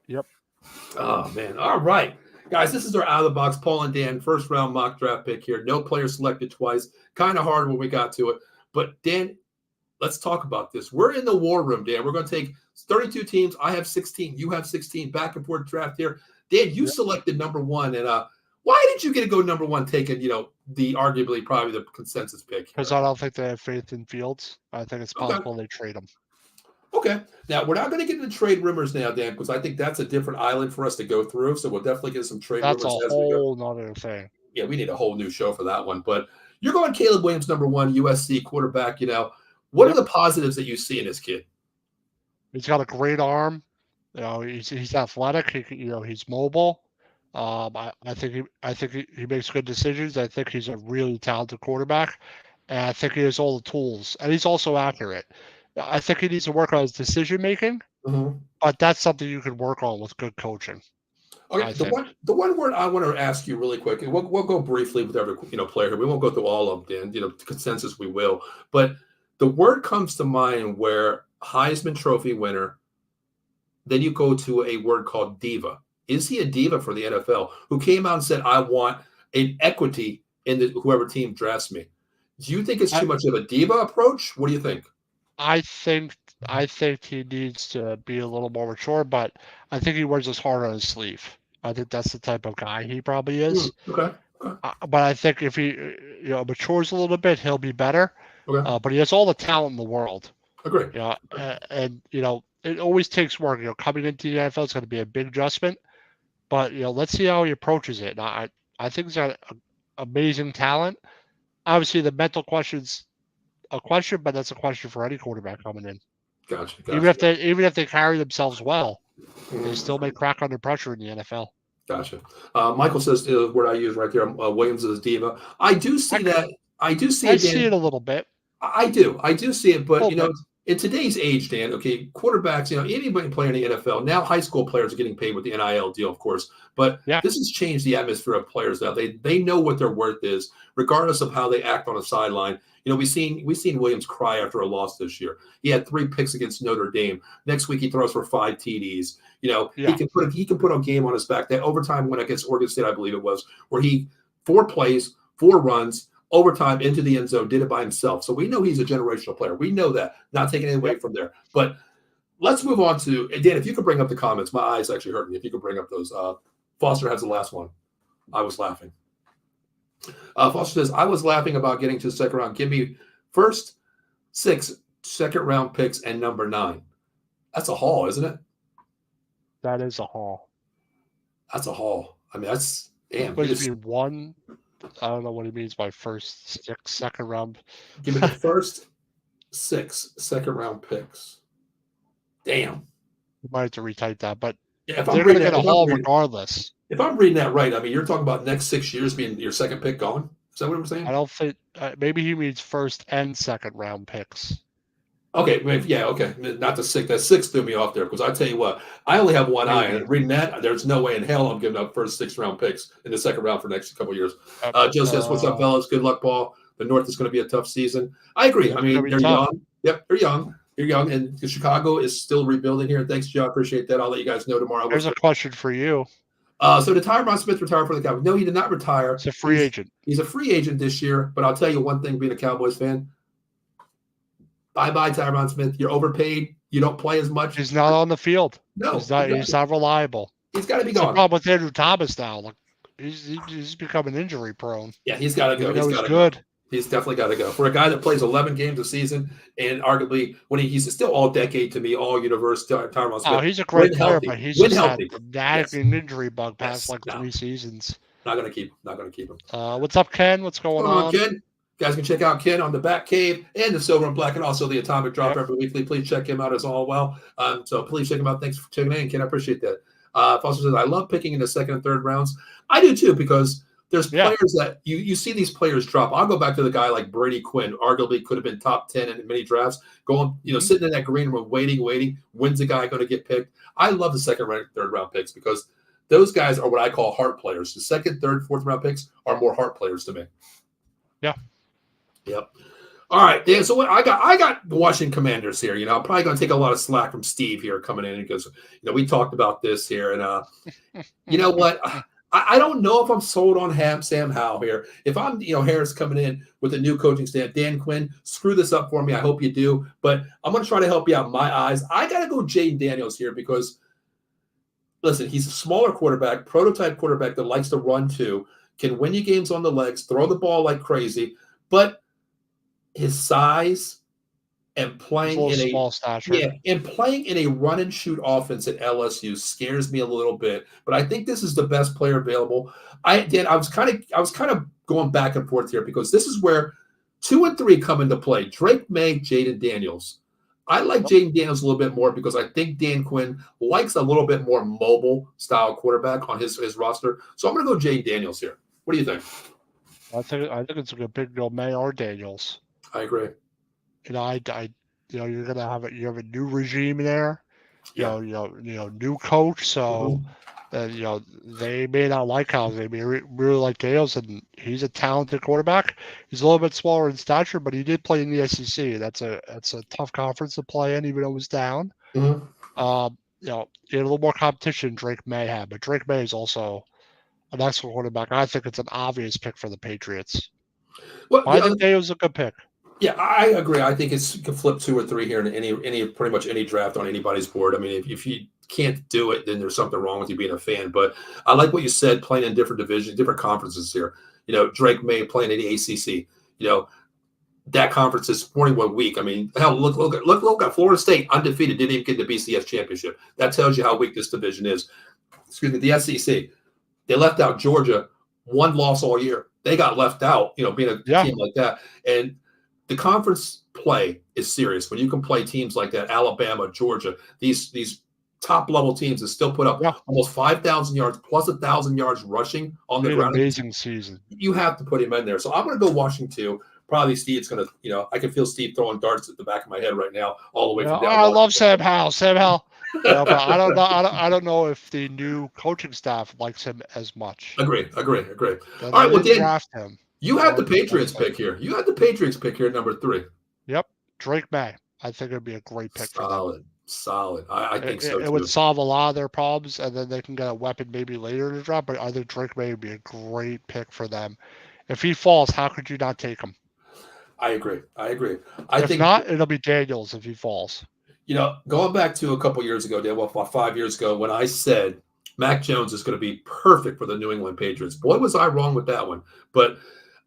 Yep. Oh, man. All right. Guys, this is our out of the box Paul and Dan first round mock draft pick here. No player selected twice. Kind of hard when we got to it. But Dan, let's talk about this. We're in the war room, Dan. We're going to take 32 teams. I have 16. You have 16. Back and forth draft here. Dan, you selected number 1. And why did you get to go number 1 taking, the arguably probably the consensus pick? Because I don't think they have faith in Fields. I think it's possible they trade him. Okay. Now, we're not going to get into trade rumors now, Dan, because I think that's a different island for us to go through. So we'll definitely get some trade rumors. That's a whole nother thing. Yeah, we need a whole new show for that one. But you're going Caleb Williams, number 1, USC quarterback. What are the positives that you see in this kid? He's got a great arm. He's athletic. He's mobile. I think he makes good decisions. I think he's a really talented quarterback, and I think he has all the tools. And he's also accurate. I think he needs to work on his decision making, but that's something you can work on with good coaching. Okay, the one word I want to ask you really quick, and we'll go briefly with every player here. We won't go through all of them, Dan. Consensus we will, but the word comes to mind where Heisman Trophy winner. Then you go to a word called diva. Is he a diva for the NFL who came out and said, I want an equity in whoever team drafts me? Do you think it's too much of a diva approach? What do you think? I think he needs to be a little more mature, but I think he wears his heart on his sleeve. I think that's the type of guy he probably is. Okay. But I think if he matures a little bit, he'll be better. Okay. But he has all the talent in the world. Agree. And it always takes work. Coming into the NFL, it's going to be a big adjustment. But let's see how he approaches it. And I think he's got amazing talent. Obviously, the mental question's a question, but that's a question for any quarterback coming in. Gotcha. Even if they carry themselves well, they still may crack under pressure in the NFL. Gotcha. Michael says the word I use right there. Williams is diva. I do see that. I do see it. I see it a little bit. I do see it, but in today's age, Dan, okay, quarterbacks, anybody playing in the NFL, now high school players are getting paid with the NIL deal, of course, but this has changed the atmosphere of players now. They know what their worth is, regardless of how they act on a sideline. We've seen Williams cry after a loss this year. He had 3 picks against Notre Dame. Next week he throws for 5 TDs. He can put a game on his back. That overtime win against Oregon State, I believe it was, where he 4 plays, 4 runs, overtime into the end zone, did it by himself. So we know he's a generational player. We know that. Not taking anything away from there. But let's move on to, Dan, if you could bring up the comments. My eyes actually hurt me. If you could bring up those. Foster has the last one. I was laughing. Foster says, I was laughing about getting to the second round. Give me first 6 second round picks and number 9. That's a haul, isn't it? That is a haul. That's a haul. I mean, that's damn. What does it mean? I don't know what he means by first 6 second round. Give me the first 6 second round picks. Damn. You might have to retype that, but if they're going to get a haul regardless. If I'm reading that right, I mean, you're talking about next 6 years being your second pick gone? Is that what we're saying? I don't think maybe he means first and second round picks. Okay, yeah, okay. Not the six. That six threw me off there because I tell you what, I only have one eye. And reading that, there's no way in hell I'm giving up first 6 round picks in the second round for the next couple of years. Joe says, "What's up, fellas? Good luck, Paul. The North is going to be a tough season." I agree. I mean, they're young. Yep, they're young. They're young, and Chicago is still rebuilding here. Thanks, Joe. I appreciate that. I'll let you guys know tomorrow. There's a question for you. So did Tyron Smith retire for the Cowboys? No, he did not retire. He's a free agent. He's a free agent this year. But I'll tell you one thing, being a Cowboys fan. Bye-bye, Tyron Smith. You're overpaid. You don't play as much. He's not on the field. No. He's not reliable. He's got to be gone. The problem with Andrew Thomas now. Like, he's becoming injury prone. Yeah, he's got to go. He's good. Go. He's definitely got to go. For a guy that plays 11 games a season and arguably when he's still all decade to me, all universe, Tyron Smith. Oh, he's a great player, but he's just had an injury bug past 3 seasons. Not going to keep him. What's up, Ken? What's going on? Ken? You guys can check out Ken on the Bat Cave and the Silver and Black and also the Atomic Drop every weekly. Please check him out as well. So please check him out. Thanks for checking in, Ken. I appreciate that. Foster says, I love picking in the second and third rounds. I do too, because there's players that you see these players drop. I'll go back to the guy like Brady Quinn, arguably could have been top 10 in many drafts, going, sitting in that green room, waiting. When's the guy going to get picked? I love the second round, third round picks because those guys are what I call heart players. The second, third, fourth round picks are more heart players to me. Yeah. Yep. All right, Dan. So what I got the Washington Commanders here. I'm probably going to take a lot of slack from Steve here coming in because we talked about this here, and you know what? I don't know if I'm sold on Sam Howell here. If I'm Harris coming in with a new coaching staff, Dan Quinn, screw this up for me. I hope you do, but I'm going to try to help you out in my eyes. I got to go Jaden Daniels here because listen, he's a smaller quarterback, prototype quarterback that likes to run too, can win you games on the legs, throw the ball like crazy, but his size and playing in a small stature. and playing in a run and shoot offense at LSU scares me a little bit. But I think this is the best player available. I was kind of going back and forth here because this is where 2 and 3 come into play. Drake May, Jaden Daniels. I like Jaden Daniels a little bit more because I think Dan Quinn likes a little bit more mobile style quarterback on his roster. So I'm going to go Jaden Daniels here. What do you think? I think it's a good pick, May or Daniels. I agree. You're gonna have a new regime there. New coach. So, they may not like how they may really like Daniels, and he's a talented quarterback. He's a little bit smaller in stature, but he did play in the SEC. That's a tough conference to play in, even though it was down. Mm-hmm. He had a little more competition Drake May had, but Drake May is also an excellent quarterback. I think it's an obvious pick for the Patriots. Well, I think Daniels is a good pick. Yeah, I agree. I think you can flip 2 or 3 here in any pretty much any draft on anybody's board. I mean, if you can't do it, then there's something wrong with you being a fan. But I like what you said, playing in different divisions, different conferences here. Drake May playing in the ACC. That conference is 41 weak. I mean, hell, look at Florida State, undefeated, didn't even get the BCS championship. That tells you how weak this division is. Excuse me, the SEC. They left out Georgia, 1 loss all year. They got left out, being a team like that. And the conference play is serious. When you can play teams like that, Alabama, Georgia, these top-level teams that still put up almost 5,000 yards plus 1,000 yards rushing on the ground. Amazing season. You have to put him in there. So I'm going to go Washington too. Probably Steve's going to, I can feel Steve throwing darts at the back of my head right now, all the way from down. I love Sam Howell. But I don't know. I don't know if the new coaching staff likes him as much. Agree. All right, well, Dan, draft him. You had the Patriots pick here. Number 3. Yep, Drake May. I think it'd be a great pick for them. Solid. I think so too. It would solve a lot of their problems, and then they can get a weapon maybe later in the draft. But I think Drake May would be a great pick for them. If he falls, how could you not take him? I agree. If not, it'll be Daniels if he falls. Going back to a couple years ago, about 5 years ago, when I said Mac Jones is going to be perfect for the New England Patriots. Boy, was I wrong with that one. But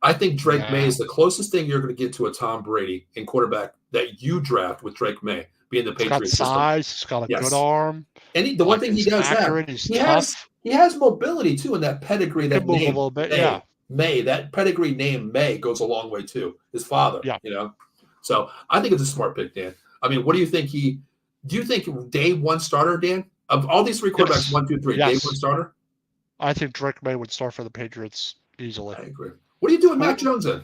I think Drake May is the closest thing you're going to get to a Tom Brady in quarterback that you draft with Drake May being the Patriots. He's got size. He's got a good arm. And the one thing he does have, he has mobility too, in that pedigree. That move a little bit, May, that pedigree name May goes a long way too. His father, So I think it's a smart pick, Dan. I mean, what do you think? Do you think day 1 starter, Dan? Of all these 3 quarterbacks, 1, 2, 3, day 1 starter? I think Drake May would start for the Patriots easily. I agree. What do you do with Mac Jones then?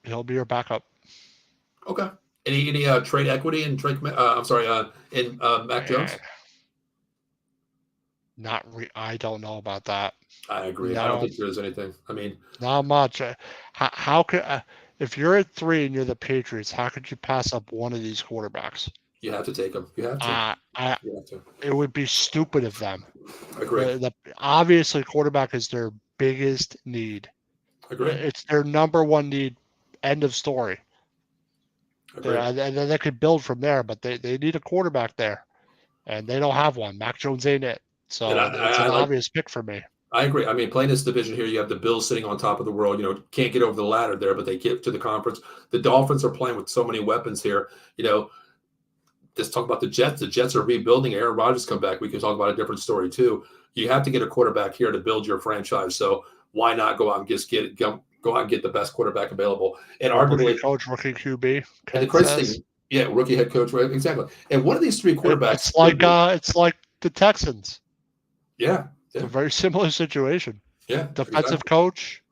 He'll be your backup. Okay. Any trade equity in Mac Jones? I don't know about that. I agree. No, I don't think there's anything. I mean, not much. How could if you're at 3 and you're the Patriots, how could you pass up one of these quarterbacks? you have to take them. You have to. You have to. It would be stupid of them. Agree. Obviously, quarterback is their biggest need. Agree. It's their number one need. End of story. And then they could build from there, but they need a quarterback there, and they don't have one. Mac Jones ain't it. So it's an obvious pick for me. I agree. I mean, playing this division here, you have the Bills sitting on top of the world. You know, can't get over the ladder there, but they get to the conference. The Dolphins are playing with so many weapons here. You know, just talk about the Jets. The Jets are rebuilding. Aaron Rodgers come back. We can talk about a different story too. You have to get a quarterback here to build your franchise. So why not go out and go out and get the best quarterback available? And arguably, rookie QB. And the crazy thing, yeah, rookie head coach, right? Exactly. And one of these 3 quarterbacks, it's like the Texans. Yeah. It's a very similar situation. Yeah. Defensive coach,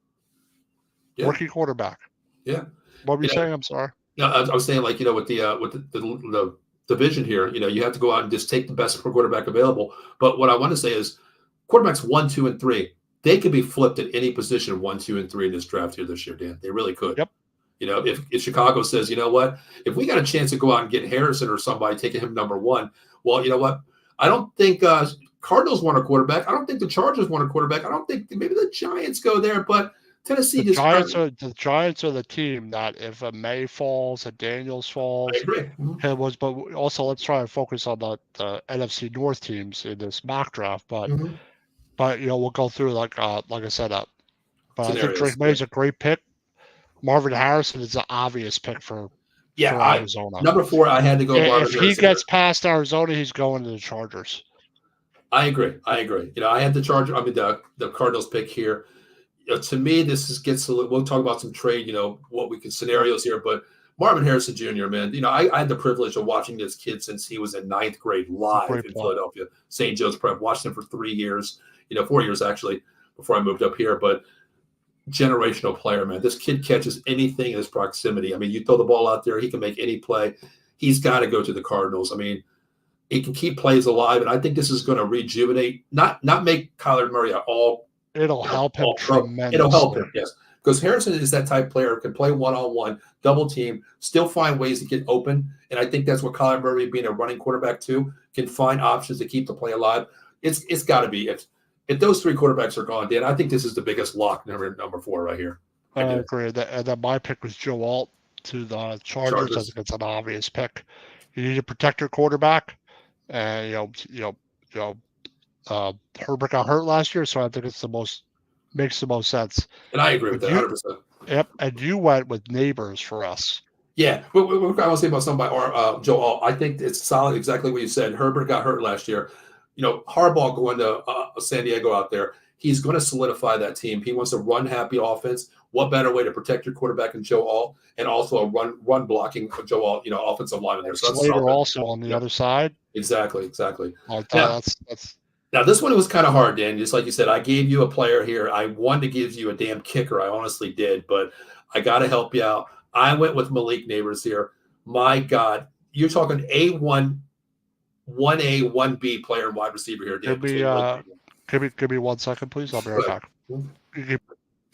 rookie quarterback. Yeah. What were you saying? I'm sorry. No, I was saying, like, you know, with the division here, you know, you have to go out and just take the best quarterback available. But what I want to say is quarterbacks 1, 2, and 3, they could be flipped at any position 1, 2, and 3 in this draft here this year, Dan. They really could. Yep. You know, if Chicago says, you know what, if we got a chance to go out and get Harrison or somebody taking him number 1, well, you know what, I don't think Cardinals want a quarterback. I don't think the Chargers want a quarterback. I don't think maybe the Giants go there, but Tennessee the Giants are the team that if a May falls, a Daniels falls, I agree. But also let's try and focus on the NFC North teams in this mock draft. But you know, we'll go through like I said but scenarios. I think Drake May is a great pick. Marvin Harrison is an obvious pick for Arizona. Number 4, I had to go. If he gets past Arizona, he's going to the Chargers. I agree. You know, I had the the Cardinals pick here. You know, to me, gets a little. We'll talk about some trade. You know, what we can scenarios here, but Marvin Harrison Jr., man, you know, I had the privilege of watching this kid since he was in 9th grade live in Philadelphia, St. Joe's Prep. Watched him for 3 years, 4 years actually, before I moved up here. But generational player, man. This kid catches anything in his proximity. I mean, you throw the ball out there, he can make any play. He's got to go to the Cardinals. I mean, he can keep plays alive, and I think this is going to rejuvenate, not make Kyler Murray all. It'll help him tremendously. It'll help him, yes. Because Harrison is that type of player, can play one-on-one, double team, still find ways to get open. And I think that's what Kyler Murray, being a running quarterback too, can find options to keep the play alive. It's got to be. If those 3 quarterbacks are gone, Dan, I think this is the biggest lock, number 4 right here. I agree. That my pick was Joe Alt to the Chargers. I think it's an obvious pick. You need to protect your quarterback. And Herbert got hurt last year, so I think makes the most sense. And I agree with that 100%. Yep, and you went with Neighbors for us. Yeah, I want to say about somebody or Joe Alt. I think it's solid. Exactly what you said. Herbert got hurt last year. You know, Harbaugh going to San Diego out there, he's going to solidify that team. He wants a run-happy offense. What better way to protect your quarterback than Joe Alt, and also a run blocking for Joe Alt, offensive line in there. So Slater also on the other side. Exactly. Now this one was kind of hard, Dan. Just like you said, I gave you a player here. I wanted to give you a damn kicker. I honestly did, but I got to help you out. I went with Malik Neighbors here. My God, you're talking A1. 1A, 1B player and wide receiver here. Give me 1 second, please. I'll be right back.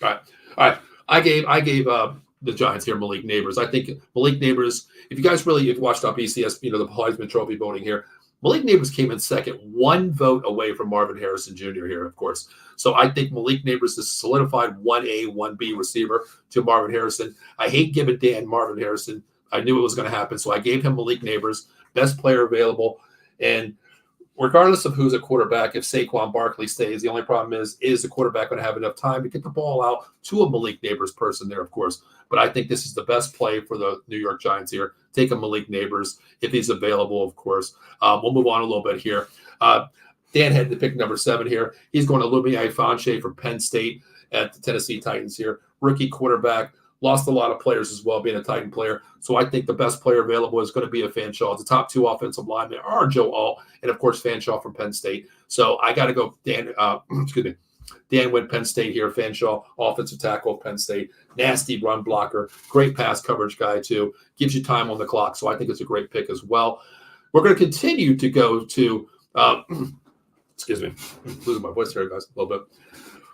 All right. I gave the Giants here Malik Neighbors. I think Malik Neighbors, if you guys really watched up ECS, the Heisman Trophy voting here, Malik Neighbors came in second, 1 vote away from Marvin Harrison Jr. here, of course. So I think Malik Neighbors is a solidified 1A, 1B receiver to Marvin Harrison. I hate giving Dan Marvin Harrison. I knew it was going to happen, so I gave him Malik Neighbors, best player available. And regardless of who's a quarterback, if Saquon Barkley stays, the only problem is the quarterback going to have enough time to get the ball out to a Malik Neighbors person there, of course. But I think this is the best play for the New York Giants here. Take a Malik Neighbors if he's available, of course. We'll move on a little bit here. Dan had to pick number 7 here. He's going to Lumia Fonche from Penn State at the Tennessee Titans here. Rookie quarterback. Lost a lot of players as well, being a Titan player. So I think the best player available is going to be a Fanshawe. The top 2 offensive linemen are Joe Alt and, of course, Fanshawe from Penn State. So I got to go, Dan. Dan went Penn State here. Fanshawe, offensive tackle of Penn State. Nasty run blocker. Great pass coverage guy, too. Gives you time on the clock. So I think it's a great pick as well. We're going to continue to go to, excuse me, I'm losing my voice here, guys, a little bit.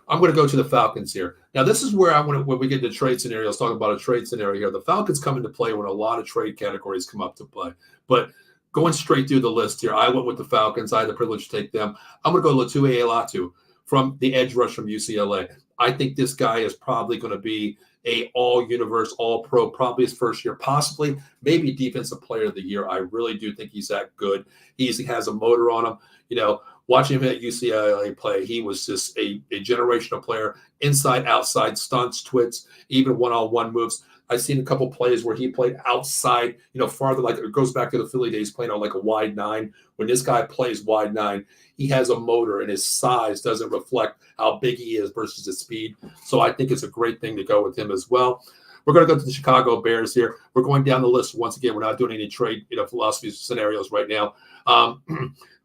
I'm going to go to the Falcons here. Now, this is where I want to, when we get to trade scenarios, talking about a trade scenario here. The Falcons come into play when a lot of trade categories come up to play. But going straight through the list here, I went with the Falcons. I had the privilege to take them. I'm going to go Latu Latu from the edge rush from UCLA. I think this guy is probably going to be a all-universe, all-pro, probably his first year, possibly, maybe defensive player of the year. I really do think he's that good. He has a motor on him. You know, watching him at UCLA play, he was just a generational player, inside, outside, stunts, twits, even one-on-one moves. I've seen a couple plays where he played outside, you know, farther, like it goes back to the Philly days, playing on like a wide nine. When this guy plays wide nine, he has a motor, and his size doesn't reflect how big he is versus his speed. So I think it's a great thing to go with him as well. We're going to go to the Chicago Bears here. We're going down the list once again. We're not doing any trade, philosophy scenarios right now.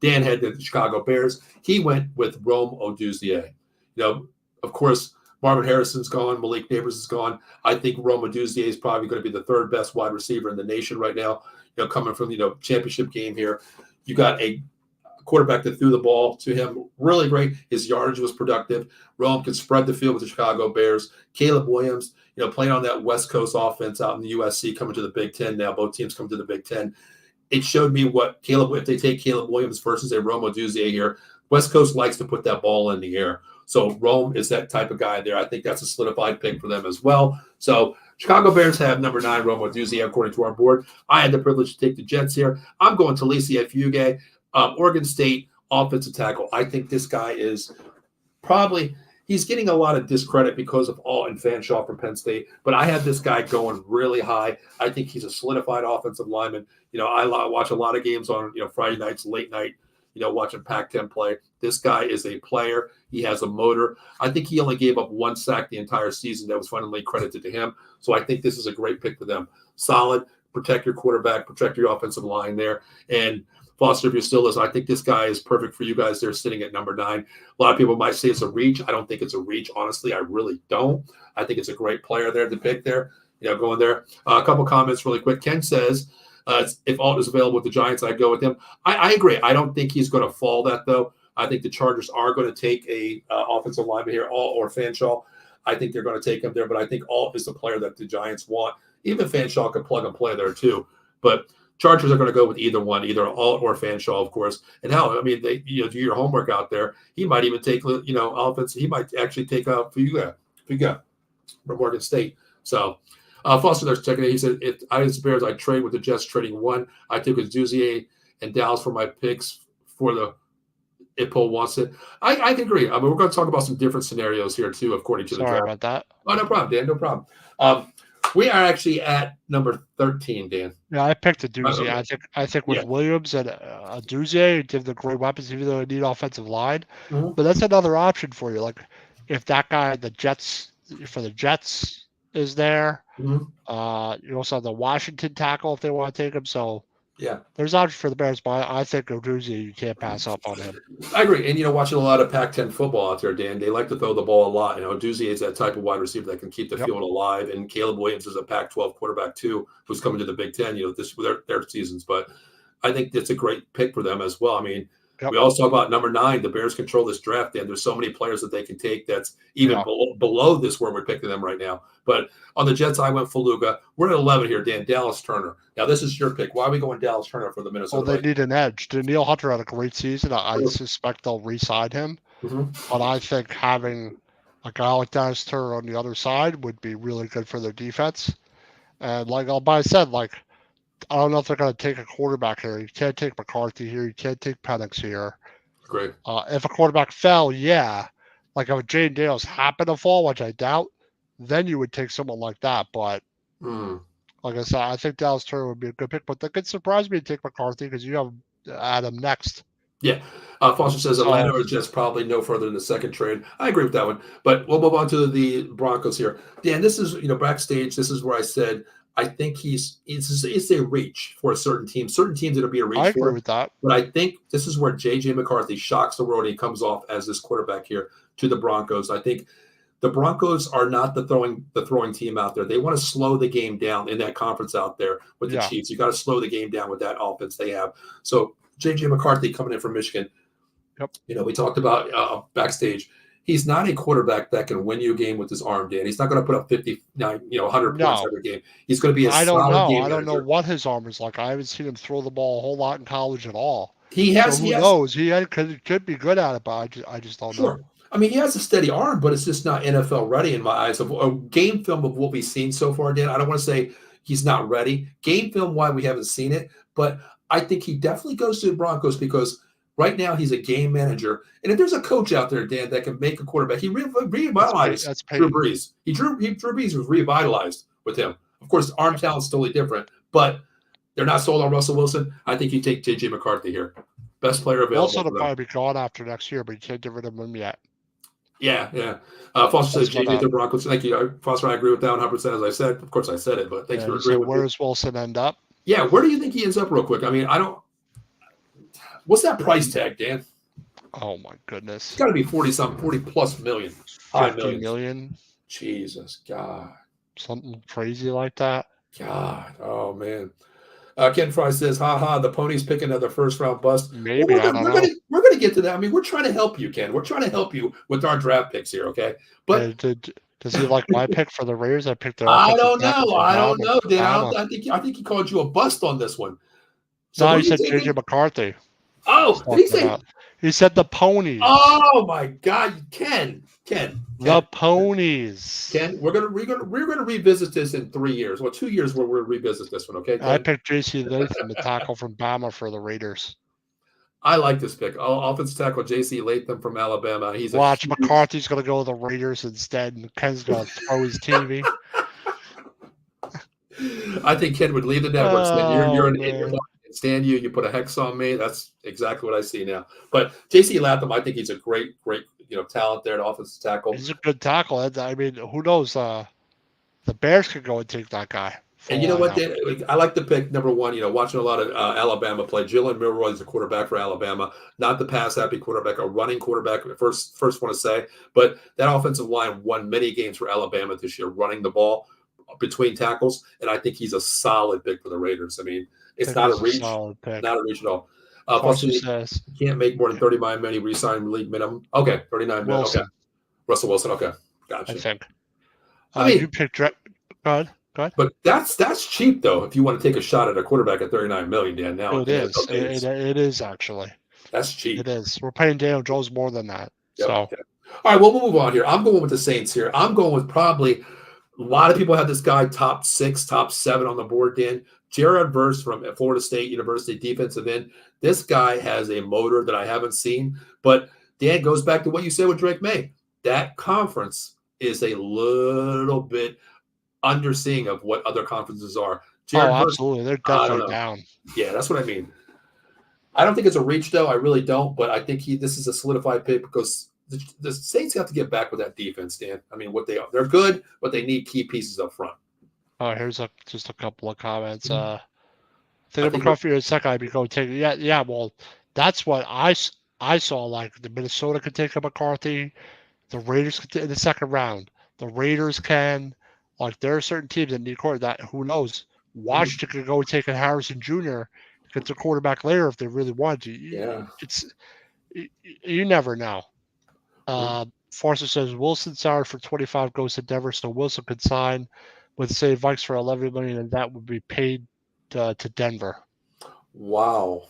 Dan had the Chicago Bears. He went with Rome Odunze. Of course, Marvin Harrison's gone. Malik Neighbors is gone. I think Rome Odunze is probably going to be the third best wide receiver in the nation right now. Coming from championship game here, you got a quarterback that threw the ball to him really great. His yardage was productive. Rome could spread the field with the Chicago Bears. Caleb Williams, playing on that West Coast offense out in the USC, coming to the Big Ten now. Both teams come to the Big Ten. It showed me if they take Caleb Williams versus a Rome Odunze here, West Coast likes to put that ball in the air. So Rome is that type of guy there. I think that's a solidified pick for them as well. So Chicago Bears have number 9, Rome Odunze, according to our board. I had the privilege to take the Jets here. I'm going to Talisi Fuge, Oregon State offensive tackle. I think this guy is probably – he's getting a lot of discredit because of Alt and Fanshawe from Penn State, but I have this guy going really high. I think he's a solidified offensive lineman. I watch a lot of games on Friday nights, late night, watching Pac-10 play. This guy is a player. He has a motor. I think he only gave up 1 sack the entire season. That was finally credited to him. So I think this is a great pick for them. Solid, protect your quarterback, protect your offensive line there. And Foster, if you're still listening, I think this guy is perfect for you guys. They're sitting at number 9. A lot of people might say it's a reach. I don't think it's a reach. Honestly, I really don't. I think it's a great player there to pick there, going there. A couple comments really quick. Ken says, if Alt is available with the Giants, I'd go with him. I agree. I don't think he's going to fall that, though. I think the Chargers are going to take a offensive lineman here, Alt or Fanshawe. I think they're going to take him there, but I think Alt is the player that the Giants want. Even Fanshawe could plug and play there, too. But Chargers are going to go with either one, either Alt or Fanshawe, of course. And hell, I mean, they do your homework out there. He might even take, offense. He might actually take Fuga from Oregon State. So Foster there's checking it. He said, if I was the Bears, I'd trade with the Jets trading 1. I took Duzier and Dallas for my picks for the if Paul wants it. I can agree. I mean, we're going to talk about some different scenarios here, too, according to the draft. Sorry about that. Oh, no problem, Dan. No problem. We are actually at number 13, Dan. Yeah, I picked a Duzier. I think with Williams and a Duzier, give the great weapons, even though they need offensive line. Mm-hmm. But that's another option for you. Like, if that guy, the Jets is there, mm-hmm. You also have the Washington tackle if they want to take him. So, yeah, there's options for the Bears, but I think Odunze, you can't pass up on him. I agree. And, watching a lot of Pac-10 football out there, Dan, they like to throw the ball a lot. Odunze is that type of wide receiver that can keep the field alive. And Caleb Williams is a Pac-12 quarterback, too, who's coming to the Big Ten, this their seasons. But I think that's a great pick for them as well. I mean, we also talk about number 9. The Bears control this draft, and there's so many players that they can take that's even below this where we're picking them right now. But on the Jets, I went Faluga. We're at 11 here, Dan. Dallas Turner. Now, this is your pick. Why are we going Dallas Turner for the Minnesota? Well, they need an edge. Daniil Hunter had a great season. I suspect they'll re-sign him. Mm-hmm. But I think having a guy like Dallas Turner on the other side would be really good for their defense. And like I said, I don't know if they're going to take a quarterback here. You can't take McCarthy here. You can't take Penix here. Great. If a quarterback fell, yeah. Like if Jaden Daniels happened to fall, which I doubt, then you would take someone like that. But like I said, I think Dallas Turner would be a good pick. But that could surprise me to take McCarthy because you have Adam next. Yeah. Foster says Atlanta or Jets probably no further than the second trade. I agree with that one. But we'll move on to the Broncos here. Dan, this is, backstage, this is where I said I think it's a reach for a certain team. Certain teams it'll be a reach I agree for. with that. But I think this is where J.J. McCarthy shocks the world. And he comes off as this quarterback here to the Broncos. I think the Broncos are not the throwing team out there. They want to slow the game down in that conference out there with the Chiefs. You got to slow the game down with that offense they have. So J.J. McCarthy coming in from Michigan. Yep. We talked about backstage. He's not a quarterback that can win you a game with his arm, Dan. He's not going to put up 59, 100 points every game. He's going to be a solid game manager. I don't know what his arm is like. I haven't seen him throw the ball a whole lot in college at all. He has. So who knows? He could be good at it, but I just don't know. I mean, he has a steady arm, but it's just not NFL ready in my eyes. Of a game film of what we've seen so far, Dan, I don't want to say he's not ready. Game film, why we haven't seen it, but I think he definitely goes to the Broncos because right now he's a game manager. And if there's a coach out there, Dan, that can make a quarterback, he revitalized Drew Brees. Drew Brees was revitalized with him. Of course, arm talent's totally different, but they're not sold on Russell Wilson. I think you take J.J. McCarthy here. Best player available. Wilson will probably be gone after next year, but you can't get rid of him yet. Yeah. Foster says J.J. to the Broncos. Thank you. Foster, I agree with that 100%. As I said, of course I said it, but thanks for agreeing with me. Where does Wilson end up? Yeah, where do you think he ends up real quick? I mean, what's that price tag, Dan? Oh, my goodness. It's got to be 40 plus million. 50 million. Jesus, God. Something crazy like that. God. Oh, man. Ken Fry says, the ponies pick another first-round bust. Maybe, I don't know. We're going to get to that. I mean, we're trying to help you, Ken. We're trying to help you with our draft picks here, okay? But does he like my pick for the Raiders? I picked their I don't know, Dan. I think he called you a bust on this one. So no, he said J.J. McCarthy. Oh, did he say? He said the ponies. Oh my God, Ken. The ponies. Ken, we're gonna revisit this in 3 years. Well, 2 years we'll revisit this one. Okay. Ken? I picked J.C. Latham, the tackle from Bama for the Raiders. I like this pick. Offensive tackle J.C. Latham from Alabama. Watch McCarthy's gonna go to the Raiders instead, and Ken's gonna throw his TV. I think Ken would leave the network. You're an idiot. Stand you put a hex on me. That's exactly what I see now. But J.C. Latham, I think he's a great talent there at offensive tackle. He's a good tackle. I mean, who knows? The Bears could go and take that guy. And you know what, Dan? I like the pick, number one, watching a lot of Alabama play. Jalen Milroy is a quarterback for Alabama, not the pass-happy quarterback, a running quarterback, first want to say. But that offensive line won many games for Alabama this year, running the ball between tackles. And I think he's a solid pick for the Raiders. I mean, it's not a reach. Not a reach at all. Plus, he can't make more than $39 million re-sign league minimum. Okay, $39 million. Wilson. Okay. Russell Wilson. Okay, gotcha. I think. I mean, you picked. Go ahead. But that's cheap though. If you want to take a shot at a quarterback at $39 million, Dan. Now it is. It is actually. That's cheap. It is. We're paying Daniel Jones more than that. Yep. So. All right, we'll move on here. I'm going with the Saints here. I'm going with probably a lot of people have this guy top 6, top 7 on the board, Dan. Jared Verse from Florida State University, defensive end. This guy has a motor that I haven't seen. But, Dan, goes back to what you said with Drake May. That conference is a little bit underseeing of what other conferences are. Jared Verse, absolutely. They're definitely down. Yeah, that's what I mean. I don't think it's a reach, though. I really don't. But I think this is a solidified pick because the Saints have to get back with that defense, Dan. I mean, they're good, but they need key pieces up front. Here's just a couple of comments. Think McCarthy a second. I'd be going to take. Yeah. Well, that's what I saw. Like the Minnesota could take a McCarthy, the Raiders could in the second round. The Raiders can. Like there are certain teams that need quarterback. That who knows? Washington could go and take a Harrison Jr. Get the quarterback later if they really want to. Yeah. You never know. Forster says Wilson salary for 25 goes to Denver, so Wilson could sign with say Vikes for 11 million, and that would be paid to Denver. Wow.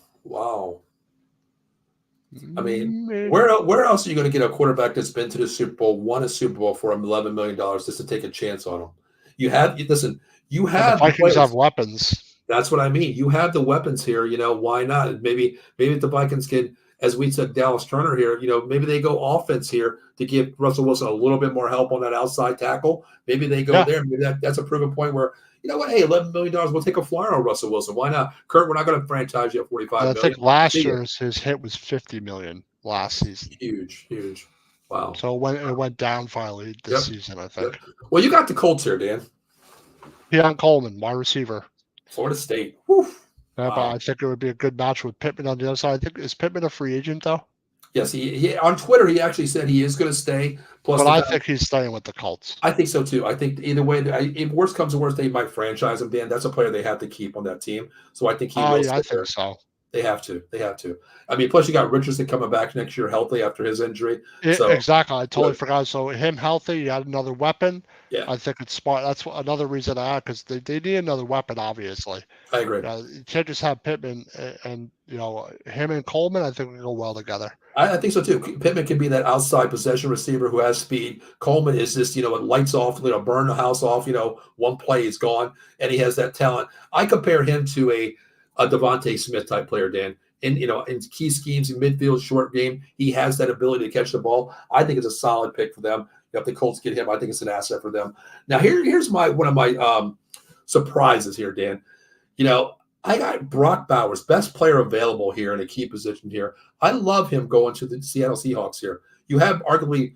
I mean, where else are you going to get a quarterback that's been to the Super Bowl, won a Super Bowl for $11 million just to take a chance on him? You have the Vikings have weapons. That's what I mean. You have the weapons here. Why not? Maybe if the Vikings can, as we said, Dallas Turner here, maybe they go offense here to give Russell Wilson a little bit more help on that outside tackle. Maybe they go there. Maybe that's a proven point where, you know what, hey, $11 million, we'll take a flyer on Russell Wilson. Why not? Kurt, we're not going to franchise you at $45 million. I think last year's his hit was $50 million last season. Huge. Wow. So it went down finally this season, I think. Well, you got the Colts here, Dan. Keon Coleman, wide receiver. Florida State. Whew. Yeah, but Wow. I think it would be a good match with Pittman on the other side. I think is Pittman a free agent though? Yes, he on Twitter he actually said he is going to stay. Plus But the I fact think he's staying with the Colts. I think so too. I think either way, if worst comes to worst, they might franchise him. Dan, that's a player they have to keep on that team. So I think he Oh will yeah, I stay think there. so. They have to. They have to. I mean, plus you got Richardson coming back next year healthy after his injury. So Exactly. I totally good. forgot. So him healthy, you had another weapon. Yeah, I think it's smart. That's another reason I had because they need another weapon, obviously. I agree. You can't just have Pittman and him and Coleman. I think we go well together. I think so too. Pittman can be that outside possession receiver who has speed. Coleman is just, it lights off, burn the house off, one play is gone, and he has that talent. I compare him to a Devontae Smith type player, Dan. In key schemes in midfield, short game, he has that ability to catch the ball. I think it's a solid pick for them. If the Colts get him, I think it's an asset for them. Now, here's one of my surprises here, Dan. I got Brock Bowers, best player available here in a key position here. I love him going to the Seattle Seahawks here. You have arguably,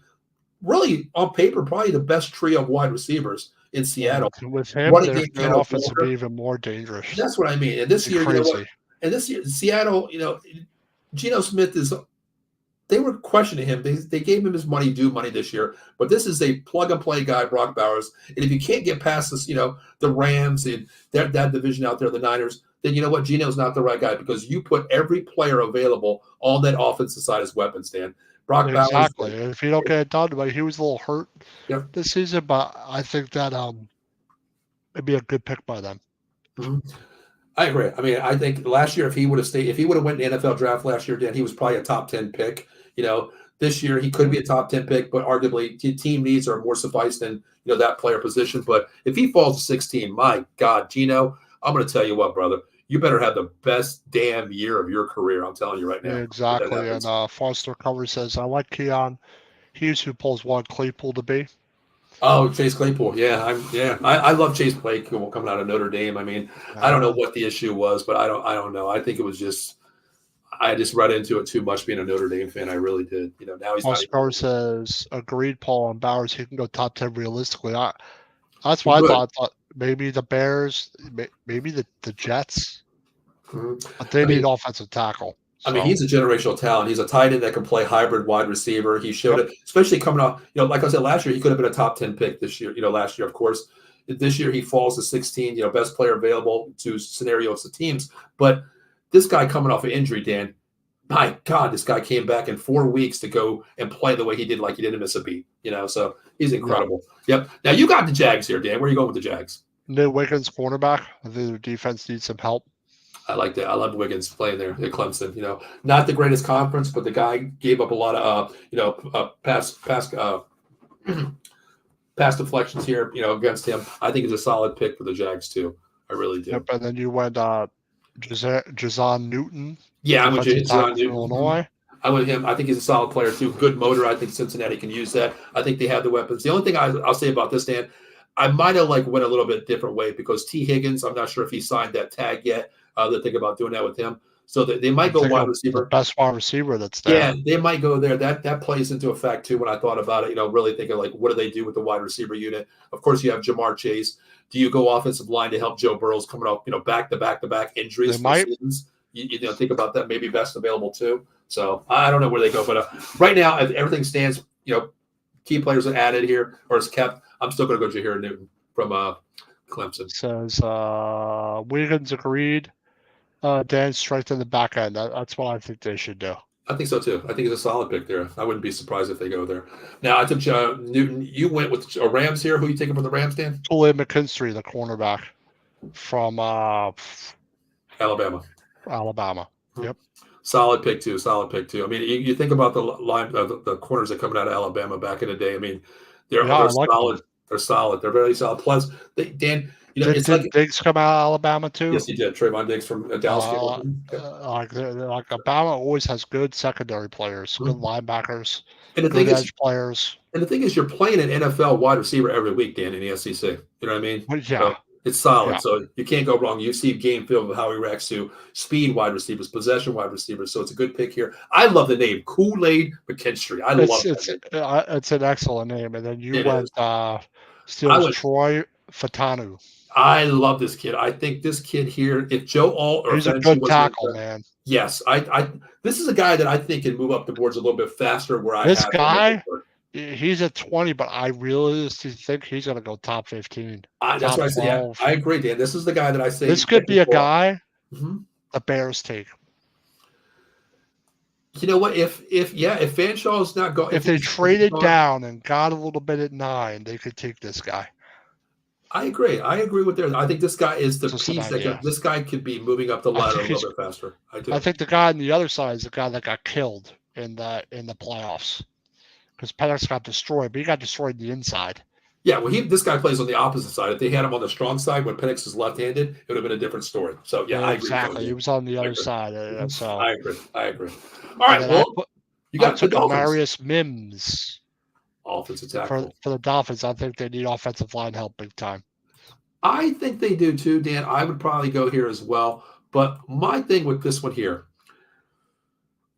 really on paper, probably the best trio of wide receivers in Seattle. With him, Running their game, Kenneth offense would be Walker. even more dangerous That's what I mean. And this and year, you know what? crazy. And this year, Seattle, Geno Smith is. They were questioning him. They gave him his due money this year. But this is a plug and play guy, Brock Bowers. And if you can't get past this, the Rams and that division out there, the Niners, then you know what? Geno's not the right guy because you put every player available on that offensive side as weapons, Dan. Brock Bowers. Exactly. If you don't get it done, he was a little hurt this season, but I think that it'd be a good pick by them. Mm-hmm. I agree. I mean, I think last year if he would have went the NFL draft last year, Dan, he was probably a top 10 pick. This year he could be a top 10 pick, but arguably team needs are more suffice than that player position. But if he falls to 16, my God, Geno, I'm going to tell you what, brother, you better have the best damn year of your career. I'm telling you right now. Exactly. And Foster Cover says, I like Keon. He's who pulls one Claypool to be. Oh, Chase Claypool. Yeah, I love Chase Claypool coming out of Notre Dame. I mean, I don't know what the issue was, but I don't know. I think it was just I just read into it too much being a Notre Dame fan. I really did. Now he's Oscar says, agreed, Paul and Bowers. He can go top 10 realistically. That's what I thought. I thought maybe the Bears, maybe the Jets. Mm-hmm. But they need offensive tackle. So. I mean, he's a generational talent. He's a tight end that can play hybrid wide receiver. He showed it, especially coming off, like I said, last year, he could have been a top 10 pick this year, last year, of course. This year, he falls to 16, best player available to scenarios to teams. But this guy coming off an injury, Dan, my God, this guy came back in 4 weeks to go and play the way he did, like he didn't miss a beat, so he's incredible. Yep. Now, you got the Jags here, Dan. Where are you going with the Jags? Nick Wiggins, cornerback. I think their defense needs some help. I like that. I love Wiggins playing there at Clemson. Not the greatest conference, but the guy gave up a lot of pass deflections here, against him. I think it's a solid pick for the Jags too. I really do. Yep, and then you went Jazon Newton. Yeah, I'm with Jazon Newton. Illinois. I'm with him. I think he's a solid player too. Good motor. I think Cincinnati can use that. I think they have the weapons. The only thing I'll say about this, Dan, I might have went a little bit different way because T. Higgins, I'm not sure if he signed that tag yet. They're thinking about doing that with him. So they might go wide receiver. The best wide receiver that's there. Yeah, they might go there. That plays into effect too when I thought about it, really thinking what do they do with the wide receiver unit? Of course, you have Jamar Chase. Do you go offensive line to help Joe Burrow's coming off, back-to-back injuries for seasons? You think about that, maybe best available too. So I don't know where they go. But right now, if everything stands, key players are added here or is kept, I'm still going to go Jahir Newton from Clemson. Says Wiggins agreed. Dan strengthen the back end. That's what I think they should do. I think so too. I think it's a solid pick there. I wouldn't be surprised if they go there. Now I took Newton. You went with Rams here. Who are you taking for the Rams, Dan? Kool-Aid McKinstry, the cornerback from Alabama. Yep. Solid pick too. I mean, you think about the line, the corners that coming out of Alabama back in the day. I mean, they're solid. Them. They're solid. They're very solid. Plus, Dan. Did Diggs come out of Alabama too? Yes, he did. Trayvon Diggs from Dallas. Alabama always has good secondary players, good linebackers, and the good edge players. And the thing is, you're playing an NFL wide receiver every week, Dan, in the SEC. You know what I mean? Yeah. So it's solid. So you can't go wrong. You see game film of how he reacts to speed wide receivers, possession wide receivers. So it's a good pick here. I love the name Kool-Aid McKinstry. I love it. It's an excellent name. And then you went Steelers Troy Fatanu. I love this kid. I think this kid here, if Joe Alt or He's a eventually good was tackle, man. yes, this is a guy that I think can move up the boards a little bit faster where I This have him. guy, he's at 20, but I really think he's going to go top 15, That's top what I say. Yeah, 12. I agree, Dan. This is the guy that I say. This could be a guy mm-hmm. the Bears take. You know what? If Fanshaw's not going, if they traded down and got a little bit at 9, they could take this guy. I agree with that. I think this guy is the piece that this guy could be moving up the ladder a little bit faster. I do. I think the guy on the other side is the guy that got killed in the playoffs because Penix got destroyed, but he got destroyed the inside. Yeah, well, this guy plays on the opposite side. If they had him on the strong side when Penix is left-handed, it would have been a different story. So yeah, I agree. Exactly, he was on the other side. So I agree. All right, well, you got the Dolphins. Marius Mims, offensive tackle for the Dolphins. I think they need offensive line help big time. I think they do too, Dan. I would probably go here as well. But my thing with this one here,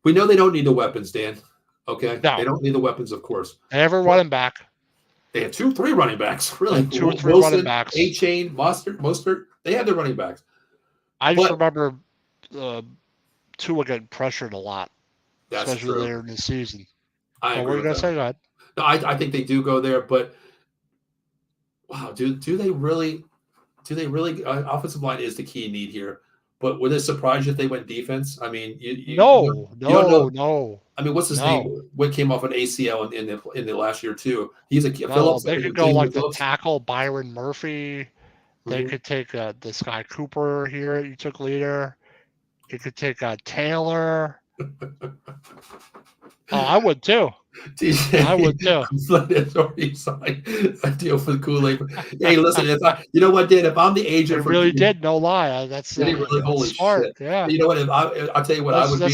we know they don't need the weapons, Dan. Okay, no. They don't need the weapons, of course. They have a running back. They have 2-3 running backs, really. 2 or 3 running backs. A-Chain, Mostert. They have their running backs. I just remember Tua getting pressured a lot, especially later in the season. I agree. What were you going to say? Go ahead. No, I think they do go there, but wow, do they really? Offensive line is the key need here. But would it surprise you if they went defense? I mean, no. I mean, what's his name? What came off an ACL in the last year too? He's a Phillips. They could go like the tackle Byron Murphy. Mm-hmm. They could take this guy Cooper here. You took leader. You could take Taylor. I would too. DJ, I would too. It's already signed a deal for Kool-Aid. Hey, listen, you know what, Dan? If I'm the agent, it really did. No lie. That's really holy smart. Shit. Yeah. You know what? I'll tell you what, I would be.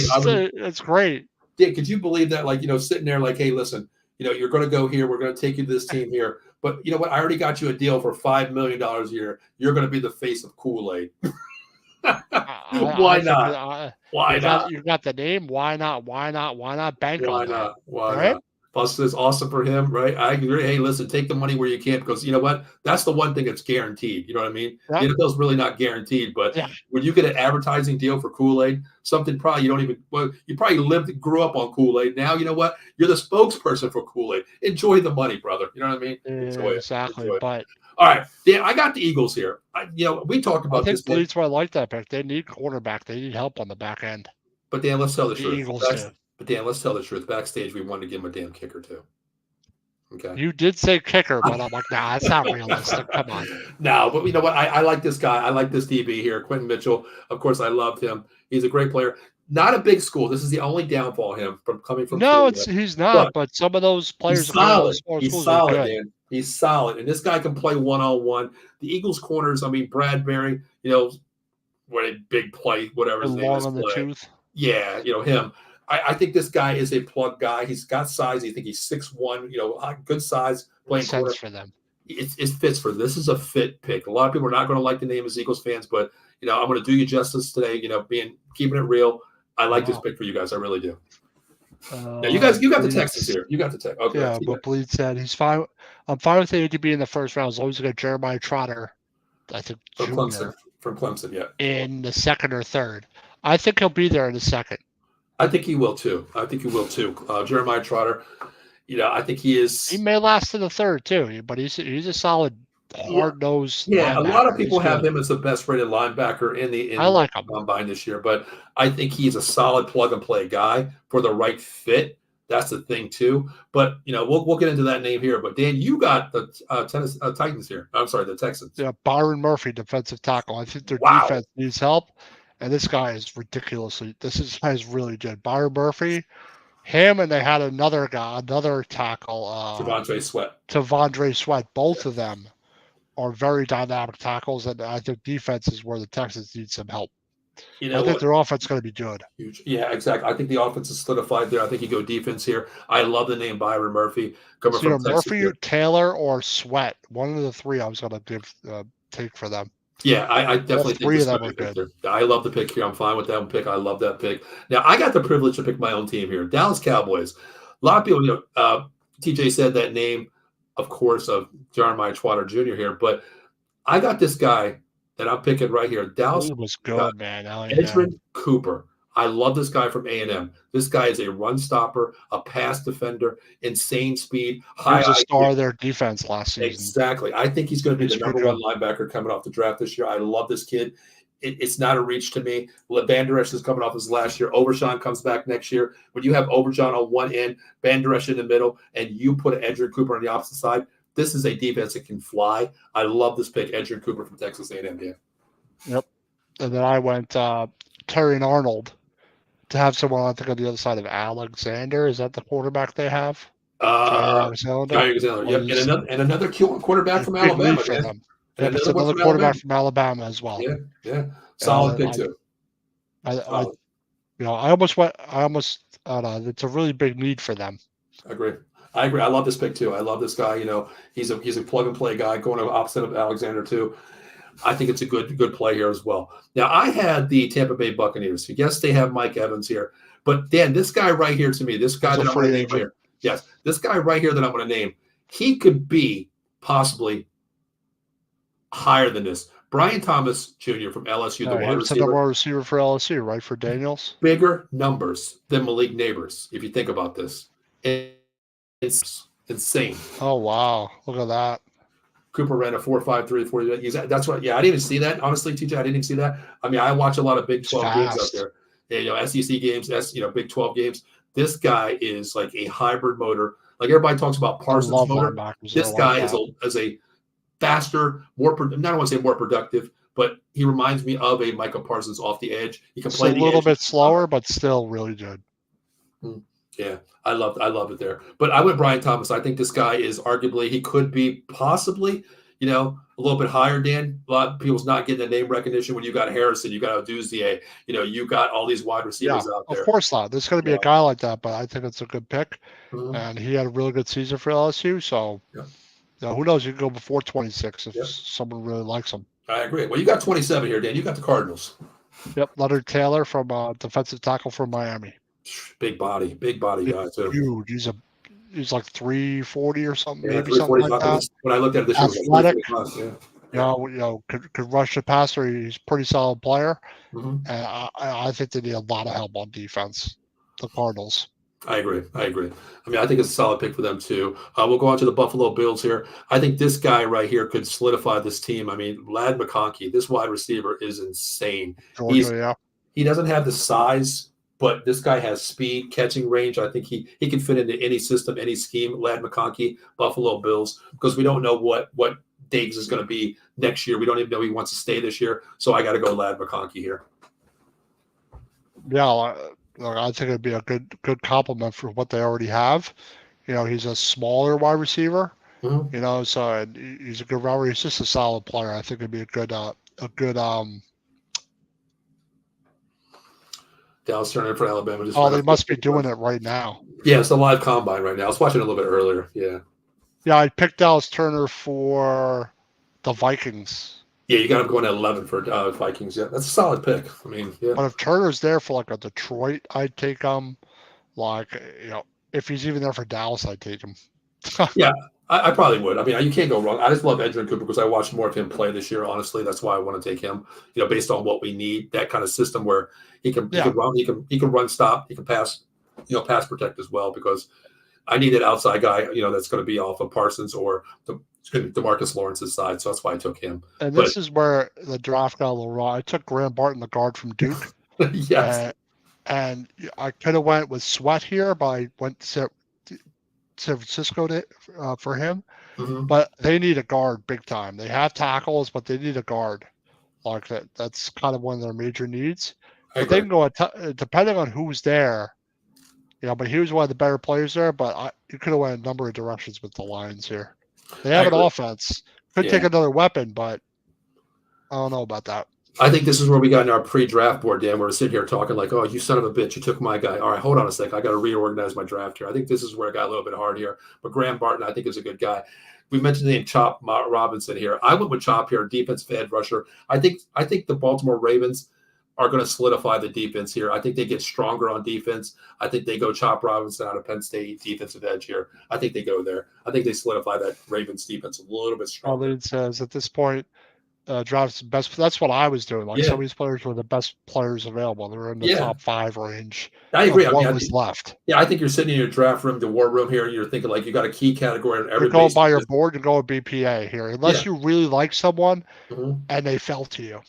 It's great. Dan, could you believe that? Like, sitting there, like, hey, listen, you're going to go here. We're going to take you to this team here. But you know what? I already got you a deal for $5 million a year. You're going to be the face of Kool-Aid. Why not? Why not? You got the name. Why not? Bank on that. Why not? Plus, it's awesome for him, right? I agree. Hey, listen, take the money where you can, because you know what? That's the one thing that's guaranteed. You know what I mean? Yep. The NFL's really not guaranteed, but when you get an advertising deal for Kool-Aid, something probably you probably grew up on Kool-Aid. Now, you know what? You're the spokesperson for Kool-Aid. Enjoy the money, brother. You know what I mean? Exactly. But all right, Dan, I got the Eagles here. We talked about this. That's why I like that pick. They need quarterback. They need help on the back end. But Dan, let's tell the truth. Eagles But Dan, let's tell the truth. Backstage, we wanted to give him a damn kicker too. Okay. You did say kicker, but I'm like, nah, that's not realistic. Come on. No, but you know what? I like this guy. I like this DB here, Quentin Mitchell. Of course, I loved him. He's a great player. Not a big school. This is the only downfall of him coming from. No, he's not. But some of those players, he's solid, man. He's solid, and this guy can play one-on-one. The Eagles corners. I mean, Bradbury. What a big play. Whatever his name is. Long on the tooth. Yeah, him. I think this guy is a plug guy. He's got size. I think he's 6'1", good size. Playing sense for them. It fits for this is a fit pick. A lot of people are not going to like the name as Eagles fans, but I'm going to do you justice today. Keeping it real. I like this pick for you guys. I really do. Now you got the Texans here. You got the Texans. Okay. Yeah, but Bleed said he's fine. I'm fine with him to be in the first round as long as you got Jeremiah Trotter. I think from Clemson, yeah. In the second or third, I think he'll be there in the second. I think he will too. Jeremiah Trotter, I think he is. He may last to the third too, but he's a solid, hard-nosed. Yeah, a lot of people have him as the best-rated linebacker in I like him. Combine this year, but I think he's a solid plug-and-play guy for the right fit. That's the thing too. But we'll get into that name here. But Dan, you got the Titans here. I'm sorry, the Texans. Yeah, Byron Murphy, defensive tackle. I think their defense needs help. And this guy is ridiculously. This guy is really good. Byron Murphy, him, and they had another tackle. Tavondre Sweat. Both of them are very dynamic tackles, and I think defense is where the Texans need some help. I think their offense is going to be good. Huge. Yeah, exactly. I think the offense is solidified there. I think you go defense here. I love the name Byron Murphy. Coming from Murphy, Taylor, or Sweat. One of the three I was going to take for them. Yeah, I definitely think this is good. I love the pick here. I'm fine with that pick. I love that pick. Now, I got the privilege to pick my own team here, Dallas Cowboys. A lot of people, TJ said that name, of course, of Jeremiah Trotter Jr. here, but I got this guy that I'm picking right here. Dallas He was good, man. Edgerrin Cooper. I love this guy from A&M. This guy is a run stopper, a pass defender, insane speed, He high was a IQ. star of their defense last season. Exactly. I think he's going to be the He's number one linebacker coming off the draft this year. I love this kid. It's not a reach to me. Van Der Esch is coming off his last year. Overshawn comes back next year. When you have Overshawn on one end, Van Der Esch in the middle, and you put Edgerrin Cooper on the opposite side, this is a defense that can fly. I love this pick, Edgerrin Cooper from Texas A&M. Yeah. Yep. And then I went Terry and Arnold to have someone, I think, on the other side of Alexander. Is that the quarterback they have? Alexander. Yep. And another quarterback from Alabama. For them. And it's another quarterback from Alabama as well. Yeah. Solid pick too. I almost went. It's a really big need for them. I agree. I love this pick too. I love this guy. He's a plug and play guy going to opposite of Alexander too. I think it's a good play here as well. Now I had the Tampa Bay Buccaneers. Yes, they have Mike Evans here, but Dan, this guy right here to me, this guy that I'm going to name right here. Yes, this guy right here that I'm going to name, he could be possibly higher than this. Brian Thomas Jr. from LSU, the wide receiver. The wide receiver for LSU, right, for Daniels? Bigger numbers than Malik Neighbors, if you think about this. It's insane. Oh, wow. Look at that. Cooper ran a 4.53 40. That's what. Yeah, I didn't even see that. Honestly, TJ, I didn't even see that. I mean, I watch a lot of Big 12 games out there. SEC games, Big 12 games. This guy is like a hybrid motor. Like everybody talks about Parsons motor. This guy is a faster, more. I don't want to say more productive, but he reminds me of a Michael Parsons off the edge. He can play a little bit slower, but still really good. Yeah, I love it there. But I went Brian Thomas. I think this guy is arguably, he could be possibly, a little bit higher, Dan. A lot of people's not getting the name recognition when you got Harrison, you got Oduzier, you got all these wide receivers out there. Of course not. There's going to be a guy like that, but I think it's a good pick. Mm-hmm. And he had a really good season for LSU. So, who knows? You can go before 26 if someone really likes him. I agree. Well, you got 27 here, Dan. You got the Cardinals. Yep. Leonard Taylor from defensive tackle from Miami. Big body guy too. Huge. He's like 340 or something, maybe something like that. When I looked at this, athletic. Could rush the passer. He's a pretty solid player, and I think they need a lot of help on defense. The Cardinals. I agree. I mean, I think it's a solid pick for them too. We'll go on to the Buffalo Bills here. I think this guy right here could solidify this team. I mean, Ladd McConkey, this wide receiver is insane. Georgia, he doesn't have the size, but this guy has speed, catching range. I think he can fit into any system, any scheme. Ladd McConkey, Buffalo Bills, because we don't know what Diggs is going to be next year. We don't even know he wants to stay this year. So I got to go Ladd McConkey here. Yeah, I think it'd be a good compliment for what they already have. He's a smaller wide receiver. Mm-hmm. So he's a good route. He's just a solid player. I think it'd be a good Dallas Turner for Alabama. They must be doing it right now. Yeah, it's a live combine right now. I was watching it a little bit earlier. Yeah. Yeah, I picked Dallas Turner for the Vikings. Yeah, you got him going at 11 for Vikings. Yeah, that's a solid pick. I mean, yeah. But if Turner's there for like a Detroit, I'd take him. If he's even there for Dallas, I'd take him. Yeah, I probably would. I mean, you can't go wrong. I just love Edgerrin Cooper because I watched more of him play this year. Honestly, that's why I want to take him. Based on what we need, that kind of system where he can run, he can run, stop, he can pass, pass protect as well. Because I need that outside guy, that's going to be off of Parsons or DeMarcus Lawrence's side. So that's why I took him. And this is where the draft got a little raw. I took Graham Barton, the guard from Duke. Yes. And I could have went with Sweat here, but I went to San Francisco for him. Mm-hmm. But they need a guard big time. They have tackles, but they need a guard. Like that. That's kind of one of their major needs. But they can go depending on who's there. But he was one of the better players there. But you could have went a number of directions with the Lions here. They have an offense. Could take another weapon, but I don't know about that. I think this is where we got in our pre-draft board, Dan. We're sitting here talking like, oh, you son of a bitch, you took my guy. All right, hold on a sec. I got to reorganize my draft here. I think this is where it got a little bit hard here. But Graham Barton, I think, is a good guy. We mentioned the name Chop Robinson here. I went with Chop here, defensive edge rusher. I think the Baltimore Ravens are going to solidify the defense here. I think they get stronger on defense. I think they go Chop Robinson out of Penn State, defensive edge here. I think they go there. I think they solidify that Ravens defense a little bit stronger. Arlene says at this point, drafts best. That's what I was doing. Like Yeah, some of these players were the best players available. They were in the yeah, top 5 range I of agree. I mean, what was left. yeah, I think you're sitting in your draft room, the war room here, and you're thinking like you got a key category in You're every going base by your position. board. You're going BPA here, Yeah. unless you really like someone Mhm. and they fell to you.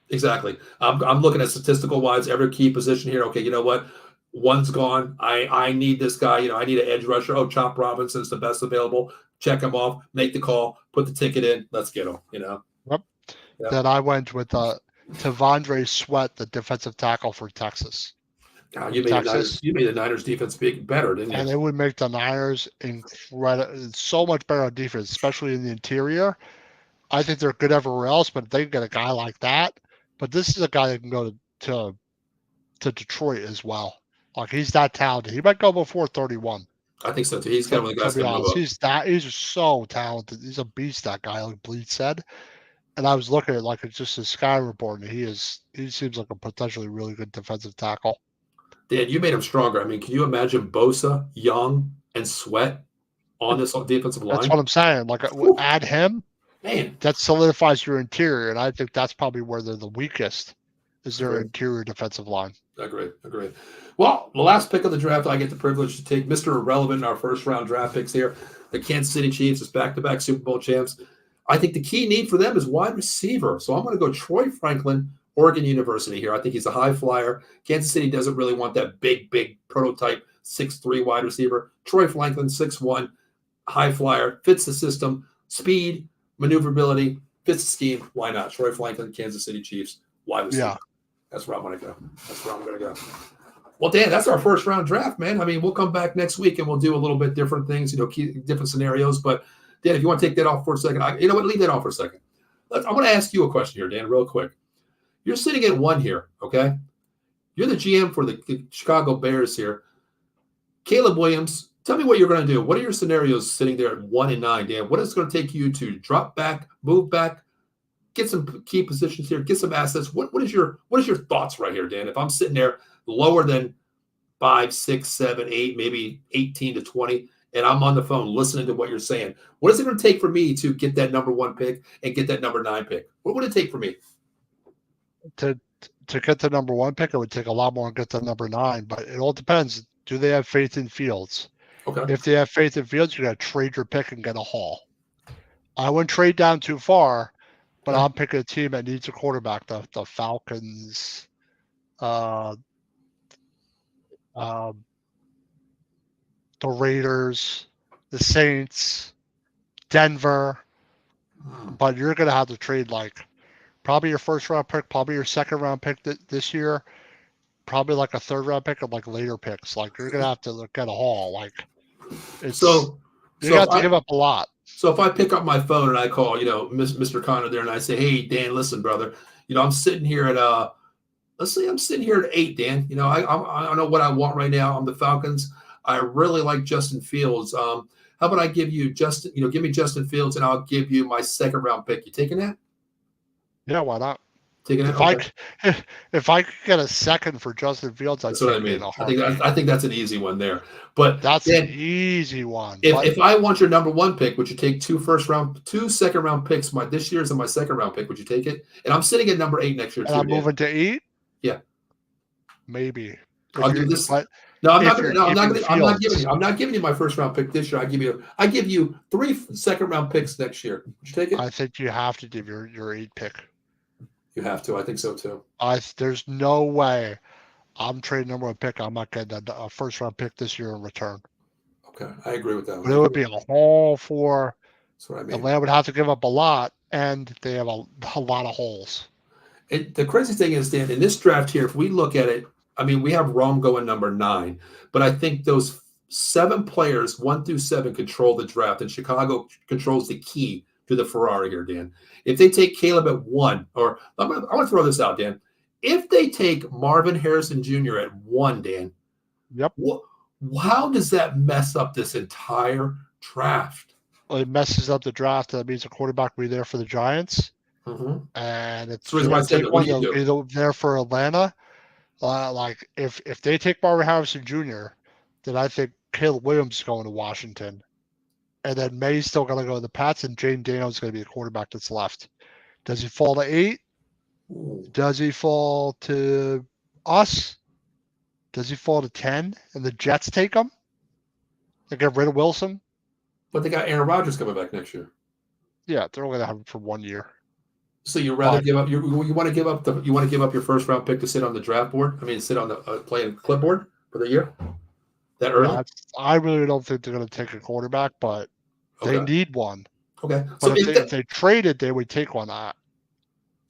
Exactly. I'm looking at statistical wise, every key position here. Okay, you know what? One's gone. I need this guy. I need an edge rusher. Oh, Chop Robinson's the best available. Check him off. Make the call. Put the ticket in. Let's get him. Yep. Yeah. Then I went with Tavondre Sweat, the defensive tackle for Texas. God, From Texas. you made the Niners defense better, didn't you? And it would make the Niners incredible, so much better on defense, especially in the interior. I think they're good everywhere else, but if they can get a guy like that, but this is a guy that can go to Detroit as well. Like he's that talented. He might go before 31. I think so too. He's kind of one of the To guys be going to move honest, up. he's so talented. He's a beast. That guy, like Bleed said. And I was looking at like it's just a Sky report, and he seems like a potentially really good defensive tackle. Dan, you made him stronger. I mean, can you imagine Bosa, Young, and Sweat on this defensive line? That's what I'm saying. Like add him, man, that solidifies your interior, and I think that's probably where they're the weakest is their interior defensive line. Agreed. Well, the last pick of the draft, I get the privilege to take Mr. Irrelevant in our first round draft picks here. The Kansas City Chiefs is back-to-back Super Bowl champs. I think the key need for them is wide receiver. So I'm going to go Troy Franklin, Oregon University here. I think he's a high flyer. Kansas City doesn't really want that big prototype 6'3" wide receiver. Troy Franklin, 6'1", high flyer, fits the system, speed, maneuverability, fits the scheme. Why not? Troy Franklin, Kansas City Chiefs, wide receiver. Yeah. That's where I'm going to go. Well, Dan, that's our first round draft, man. I mean, we'll come back next week and we'll do a little bit different things, different scenarios. But Dan, if you want to take that off for a second, you know what? Leave that off for a second. I want to ask you a question here, Dan, real quick. You're sitting at 1 here, okay? You're the GM for the Chicago Bears here. Caleb Williams, tell me what you're going to do. What are your scenarios sitting there at 1 and 9, Dan? What is it going to take you to drop back, move back, get some key positions here, get some assets? What is your thoughts right here, Dan? If I'm sitting there lower than 5, 6, 7, 8, maybe 18 to 20, and I'm on the phone listening to what you're saying, what is it going to take for me to get that number 1 pick and get that number 9 pick? What would it take for me? To get the number 1 pick, it would take a lot more to get the number 9, but it all depends. Do they have faith in Fields? Okay. If they have faith in Fields, you got to trade your pick and get a haul. I wouldn't trade down too far, but I'm picking a team that needs a quarterback. The Falcons, the Raiders, the Saints, Denver. But you're going to have to trade like probably your first round pick, probably your second round pick this year, probably like a third round pick and like later picks. Like you're going to have to get a haul. Like you have to give up a lot. So if I pick up my phone and I call, Mr. Connor there and I say, hey, Dan, listen, brother, I'm sitting here at let's say I'm sitting here at 8, Dan. I know what I want right now. I'm the Falcons. I really like Justin Fields. How about I give you give me Justin Fields and I'll give you my second round pick. You taking that? Yeah, why not? Taking it? If I could get a second for Justin Fields, I'd take it in a heartbeat. I think that's an easy one there. But that's an easy one. If I want your number 1 pick, would you take 2 second round picks? This year's and my second round pick. Would you take it? And I'm sitting at number 8 next year. And I'm moving to 8? Yeah. Maybe. I'll do this. No, I'm not giving you my first round pick this year. I give you 3 second round picks next year. Would you take it? I think you have to give your 8 pick. You have to. I think so too. There's no way I'm trading number 1 pick. I'm not getting a first round pick this year in return. Okay, I agree with that. But it would be a haul for. That's what I mean. Atlanta would have to give up a lot, and they have a lot of holes. The crazy thing is, Dan, in this draft here, if we look at it, I mean, we have Rome going number 9, but I think those 7 players, 1 through 7, control the draft, and Chicago controls the key to the Ferrari here, Dan. If they take Caleb at 1, or I want to throw this out, Dan. If they take Marvin Harrison Jr. at 1, Dan, yep. How does that mess up this entire draft? Well, it messes up the draft. That means a quarterback will be there for the Giants. Mm-hmm. And it's either there for Atlanta. Like if they take Marvin Harrison Jr., then I think Caleb Williams is going to Washington. And then May's still going to go to the Pats, and Jaden Daniels is going to be the quarterback that's left. Does he fall to 8? Does he fall to us? Does he fall to 10 and the Jets take him? They get rid of Wilson? But they got Aaron Rodgers coming back next year. Yeah, they're only gonna have him for 1 year. So you rather give up? You want to give up your first round pick to sit on the draft board? I mean, sit on the playing clipboard for the year that early? Yeah, I really don't think they're gonna take a quarterback, but they need one. Okay. But if they traded, they would take one. I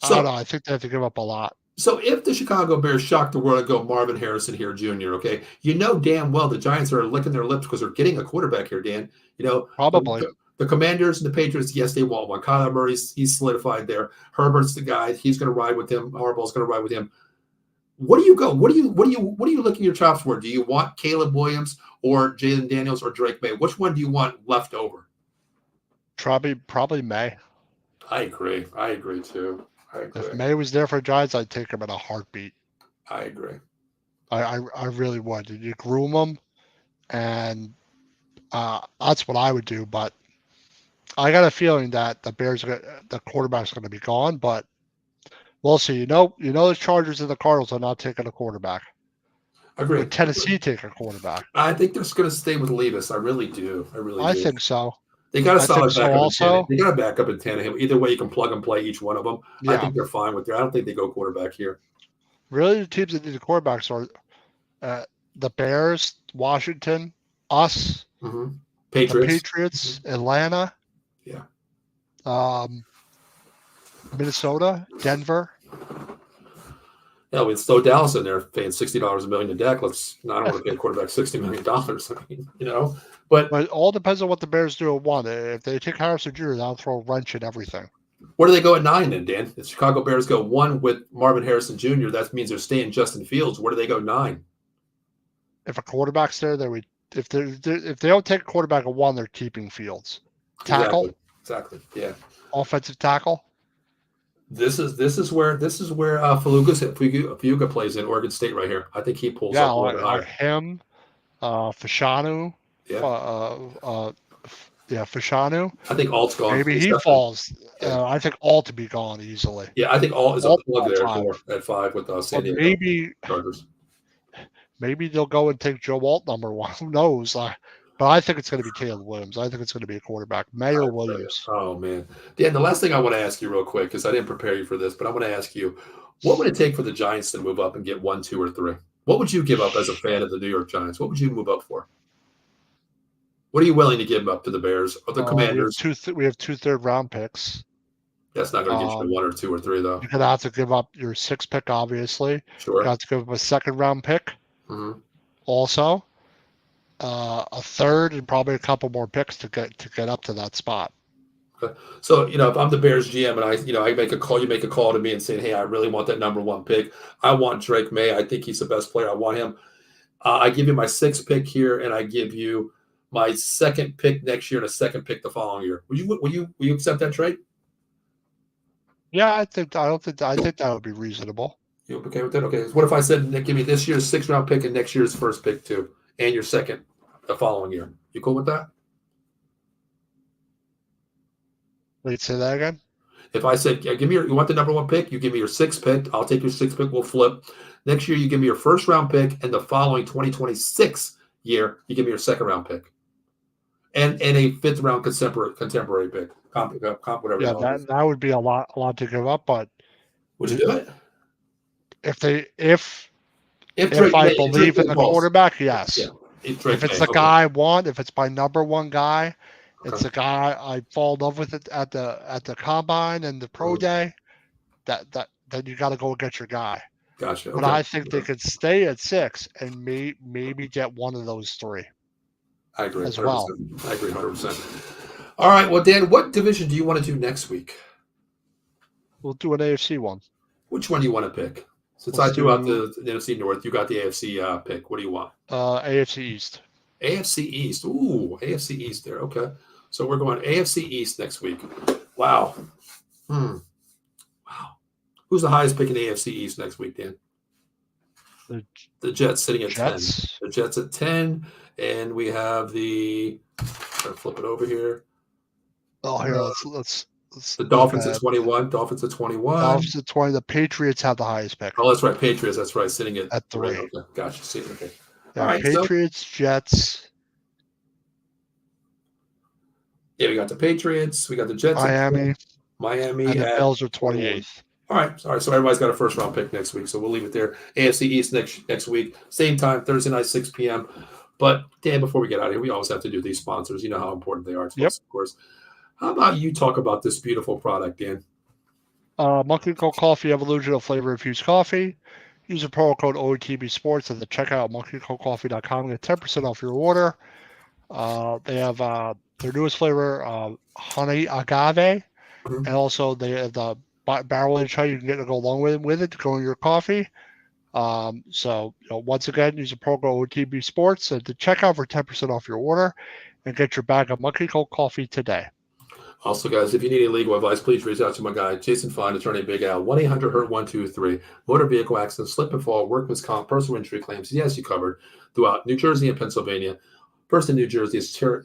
don't know. I think they have to give up a lot. So if the Chicago Bears shock the world and go Marvin Harrison here, Jr., okay, you know damn well the Giants are licking their lips because they're getting a quarterback here, Dan. You know, probably. The Commanders and the Patriots, yes, they want one. Kyler Murray's he's solidified there. Herbert's the guy. He's going to ride with him. Harbaugh's going to ride with him. What do you go? What are you licking your chops for? Do you want Caleb Williams or Jalen Daniels or Drake May? Which one do you want left over? Probably May. I agree too. If May was there for Giants, I'd take him in a heartbeat. I agree. I really would. You groom him, and that's what I would do. But I got a feeling that the quarterback's going to be gone. But we'll see. You know, the Chargers and the Cardinals are not taking a quarterback. Agree. Would Tennessee take a quarterback? I think they're going to stay with Levis. I really do. I think so. They got a solid backup. They got a backup in Tannehill. Either way, you can plug and play each one of them. Yeah. I think they're fine with that. I don't think they go quarterback here. Really, the teams that need the quarterbacks are the Bears, Washington, us, Patriots, Atlanta, Minnesota, Denver. Yeah, we throw Dallas in there paying $60 a million to Dak. I don't want to pay a quarterback $60 million. I mean, you know. But it all depends on what the Bears do at 1. If they take Harrison Jr., that'll throw a wrench in everything. Where do they go at 9 then, Dan? The Chicago Bears go 1 with Marvin Harrison Jr. That means they're staying Justin Fields. Where do they go 9? If a quarterback's there, if they don't take a quarterback at 1, they're keeping Fields. Tackle. Exactly. Yeah. Offensive tackle. This is where Fuga plays in Oregon State right here. I think he pulls up a little bit higher. Him, Fashanu. Fashanu. I think Alt's gone. Maybe he falls. I think Alt to be gone easily. Yeah, I think Alt is a plug there at 5 with San Diego Chargers. Maybe they'll go and take Joe Alt number 1. Who knows? But I think it's going to be Caleb Williams. I think it's going to be a quarterback. May or Williams. Oh, man. Dan, the last thing I want to ask you real quick, because I didn't prepare you for this, but I want to ask you, what would it take for the Giants to move up and get 1, 2, or 3? What would you give up as a fan of the New York Giants? What would you move up for? What are you willing to give up to the Bears or the Commanders? We have 2 third-round picks. That's not going to get you 1 or 2 or 3, though. You're going to have to give up your 6th pick, obviously. Sure. You're going to have to give up a 2nd-round pick. Mm-hmm. Also, a 3rd and probably a couple more picks to get up to that spot. Okay. So, if I'm the Bears GM and I make a call, you make a call to me and saying, hey, I really want that number 1 pick. I want Drake May. I think he's the best player. I want him. I give you my 6th pick here, and I give you my 2nd pick next year and a 2nd pick the following year. Will you accept that trade? Yeah, I think that would be reasonable. You okay with that? Okay. What if I said, give me this year's 6th-round pick and next year's 1st pick too, and your 2nd the following year? You cool with that? Wait, say that again? If I said, you want the number 1 pick, you give me your 6th pick. I'll take your 6th pick. We'll flip. Next year, you give me your 1st-round pick, and the following 2026 year, you give me your 2nd-round pick, and a 5th-round contemporary pick, whatever. Yeah, that would be a lot to give up. But would you do it? If I believe in the quarterback, yes. Yeah. If it's the guy I want, if it's my number 1 guy, it's the guy I fall in love with it at the combine and the pro day, then you got to go get your guy. Gotcha. But I think they could stay at 6 and maybe get one of those 3. I agree as well. I agree 100%. All right. Well, Dan, what division do you want to do next week? We'll do an AFC one. Which one do you want to pick? Since I threw out the NFC North, you got the AFC pick. What do you want? AFC East. AFC East. Ooh, AFC East there. Okay. So we're going AFC East next week. Wow. Wow. Who's the highest pick in AFC East next week, Dan? The Jets sitting at 10. The Jets at 10. And we have the – try to flip it over here. Oh, here, let's The Dolphins at 21. Dolphins at 21. Dolphins at 20. The Patriots have the highest pick. Oh, that's right. Patriots. That's right. Sitting at 3. Okay. Gotcha. See. Okay. Yeah, all right. Patriots, Jets. Yeah, we got the Patriots. We got the Jets. Miami. And the Bills are 28th. All right. So everybody's got a first round pick next week. So we'll leave it there. AFC East next week. Same time, Thursday night, 6 p.m. But Dan, before we get out of here, we always have to do these sponsors. You know how important they are to us, of course. How about you talk about this beautiful product, Dan? Monkey Cold Coffee Evolution of Flavor Infused Coffee. Use the promo code OETB Sports at the checkout at monkeycoldcoffee.com and get 10% off your order. They have their newest flavor, honey agave, and also they have the barrel aged honey you can get to go along with it to go in your coffee. So once again, use the promo code OETB Sports at the checkout for 10% off your order and get your bag of Monkey Cold Coffee today. Also, guys, if you need any legal advice, please reach out to my guy, Jason Fine, attorney Big Al, 1-800-HURT-123, motor vehicle accident, slip and fall, workman's comp, personal injury claims. He has you covered throughout New Jersey and Pennsylvania. First in New Jersey is Cherry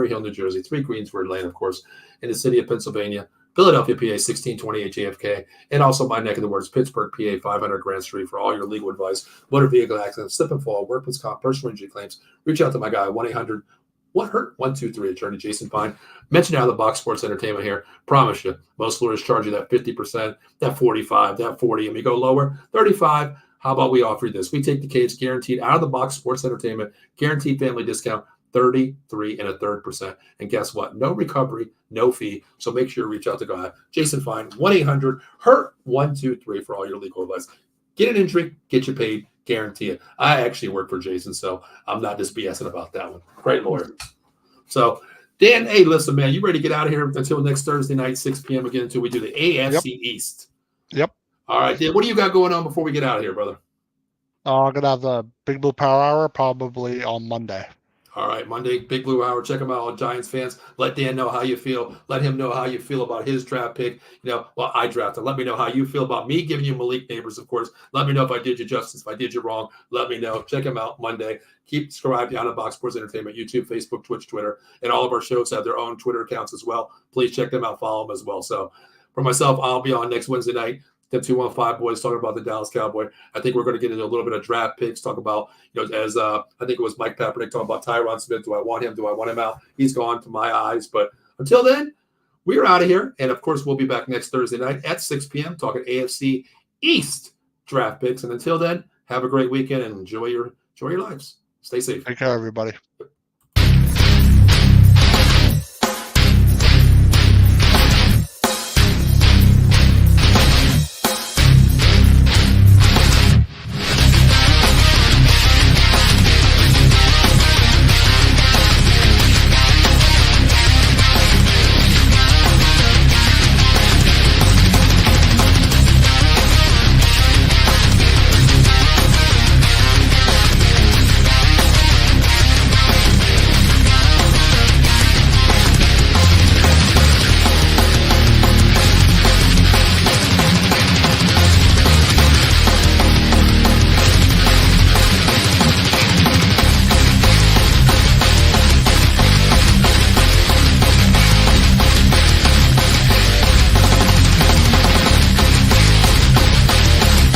Hill, New Jersey, 3 Greensburg Lane, of course, in the city of Pennsylvania, Philadelphia, PA, 1628 JFK, and also my neck of the woods, Pittsburgh, PA, 500 Grand Street for all your legal advice, motor vehicle accident, slip and fall, workman's comp, personal injury claims. Reach out to my guy, 1-800-WHAT-123, attorney Jason Fine. Mention out of the box sports entertainment here. Promise you, most lawyers charge you that 50%, that 45, that 40, and we go lower, 35. How about we offer you this? We take the case guaranteed out of the box sports entertainment, guaranteed family discount, 33 1/3%. And guess what? No recovery, no fee. So make sure you reach out to God. Jason Fine, 1-800-HURT-123 for all your legal advice. Get an injury, get you paid, guarantee it. I actually work for Jason, so I'm not just BSing about that one. Great lawyer. So, Dan, hey, listen, man, you ready to get out of here until next Thursday night, 6 p.m. again until we do the AFC East? Yep. All right, Dan, what do you got going on before we get out of here, brother? I'm going to have the Big Blue Power Hour probably on Monday. All right, Monday, Big Blue Hour. Check them out, all Giants fans. Let Dan know how you feel. Let him know how you feel about his draft pick. I drafted. Let me know how you feel about me giving you Malik Neighbors, of course. Let me know if I did you justice, if I did you wrong. Let me know. Check him out Monday. Keep subscribed to Out of Box Sports Entertainment, YouTube, Facebook, Twitch, Twitter, and all of our shows have their own Twitter accounts as well. Please check them out, follow them as well. So for myself, I'll be on next Wednesday night. The 215 boys talking about the Dallas Cowboy. I think we're going to get into a little bit of draft picks, talk about, as I think it was Mike Kaepernick talking about Tyron Smith. Do I want him? Do I want him out? He's gone to my eyes. But until then, we are out of here. And of course, we'll be back next Thursday night at 6 p.m. talking AFC East draft picks. And until then, have a great weekend and enjoy your lives. Stay safe. Take care, everybody.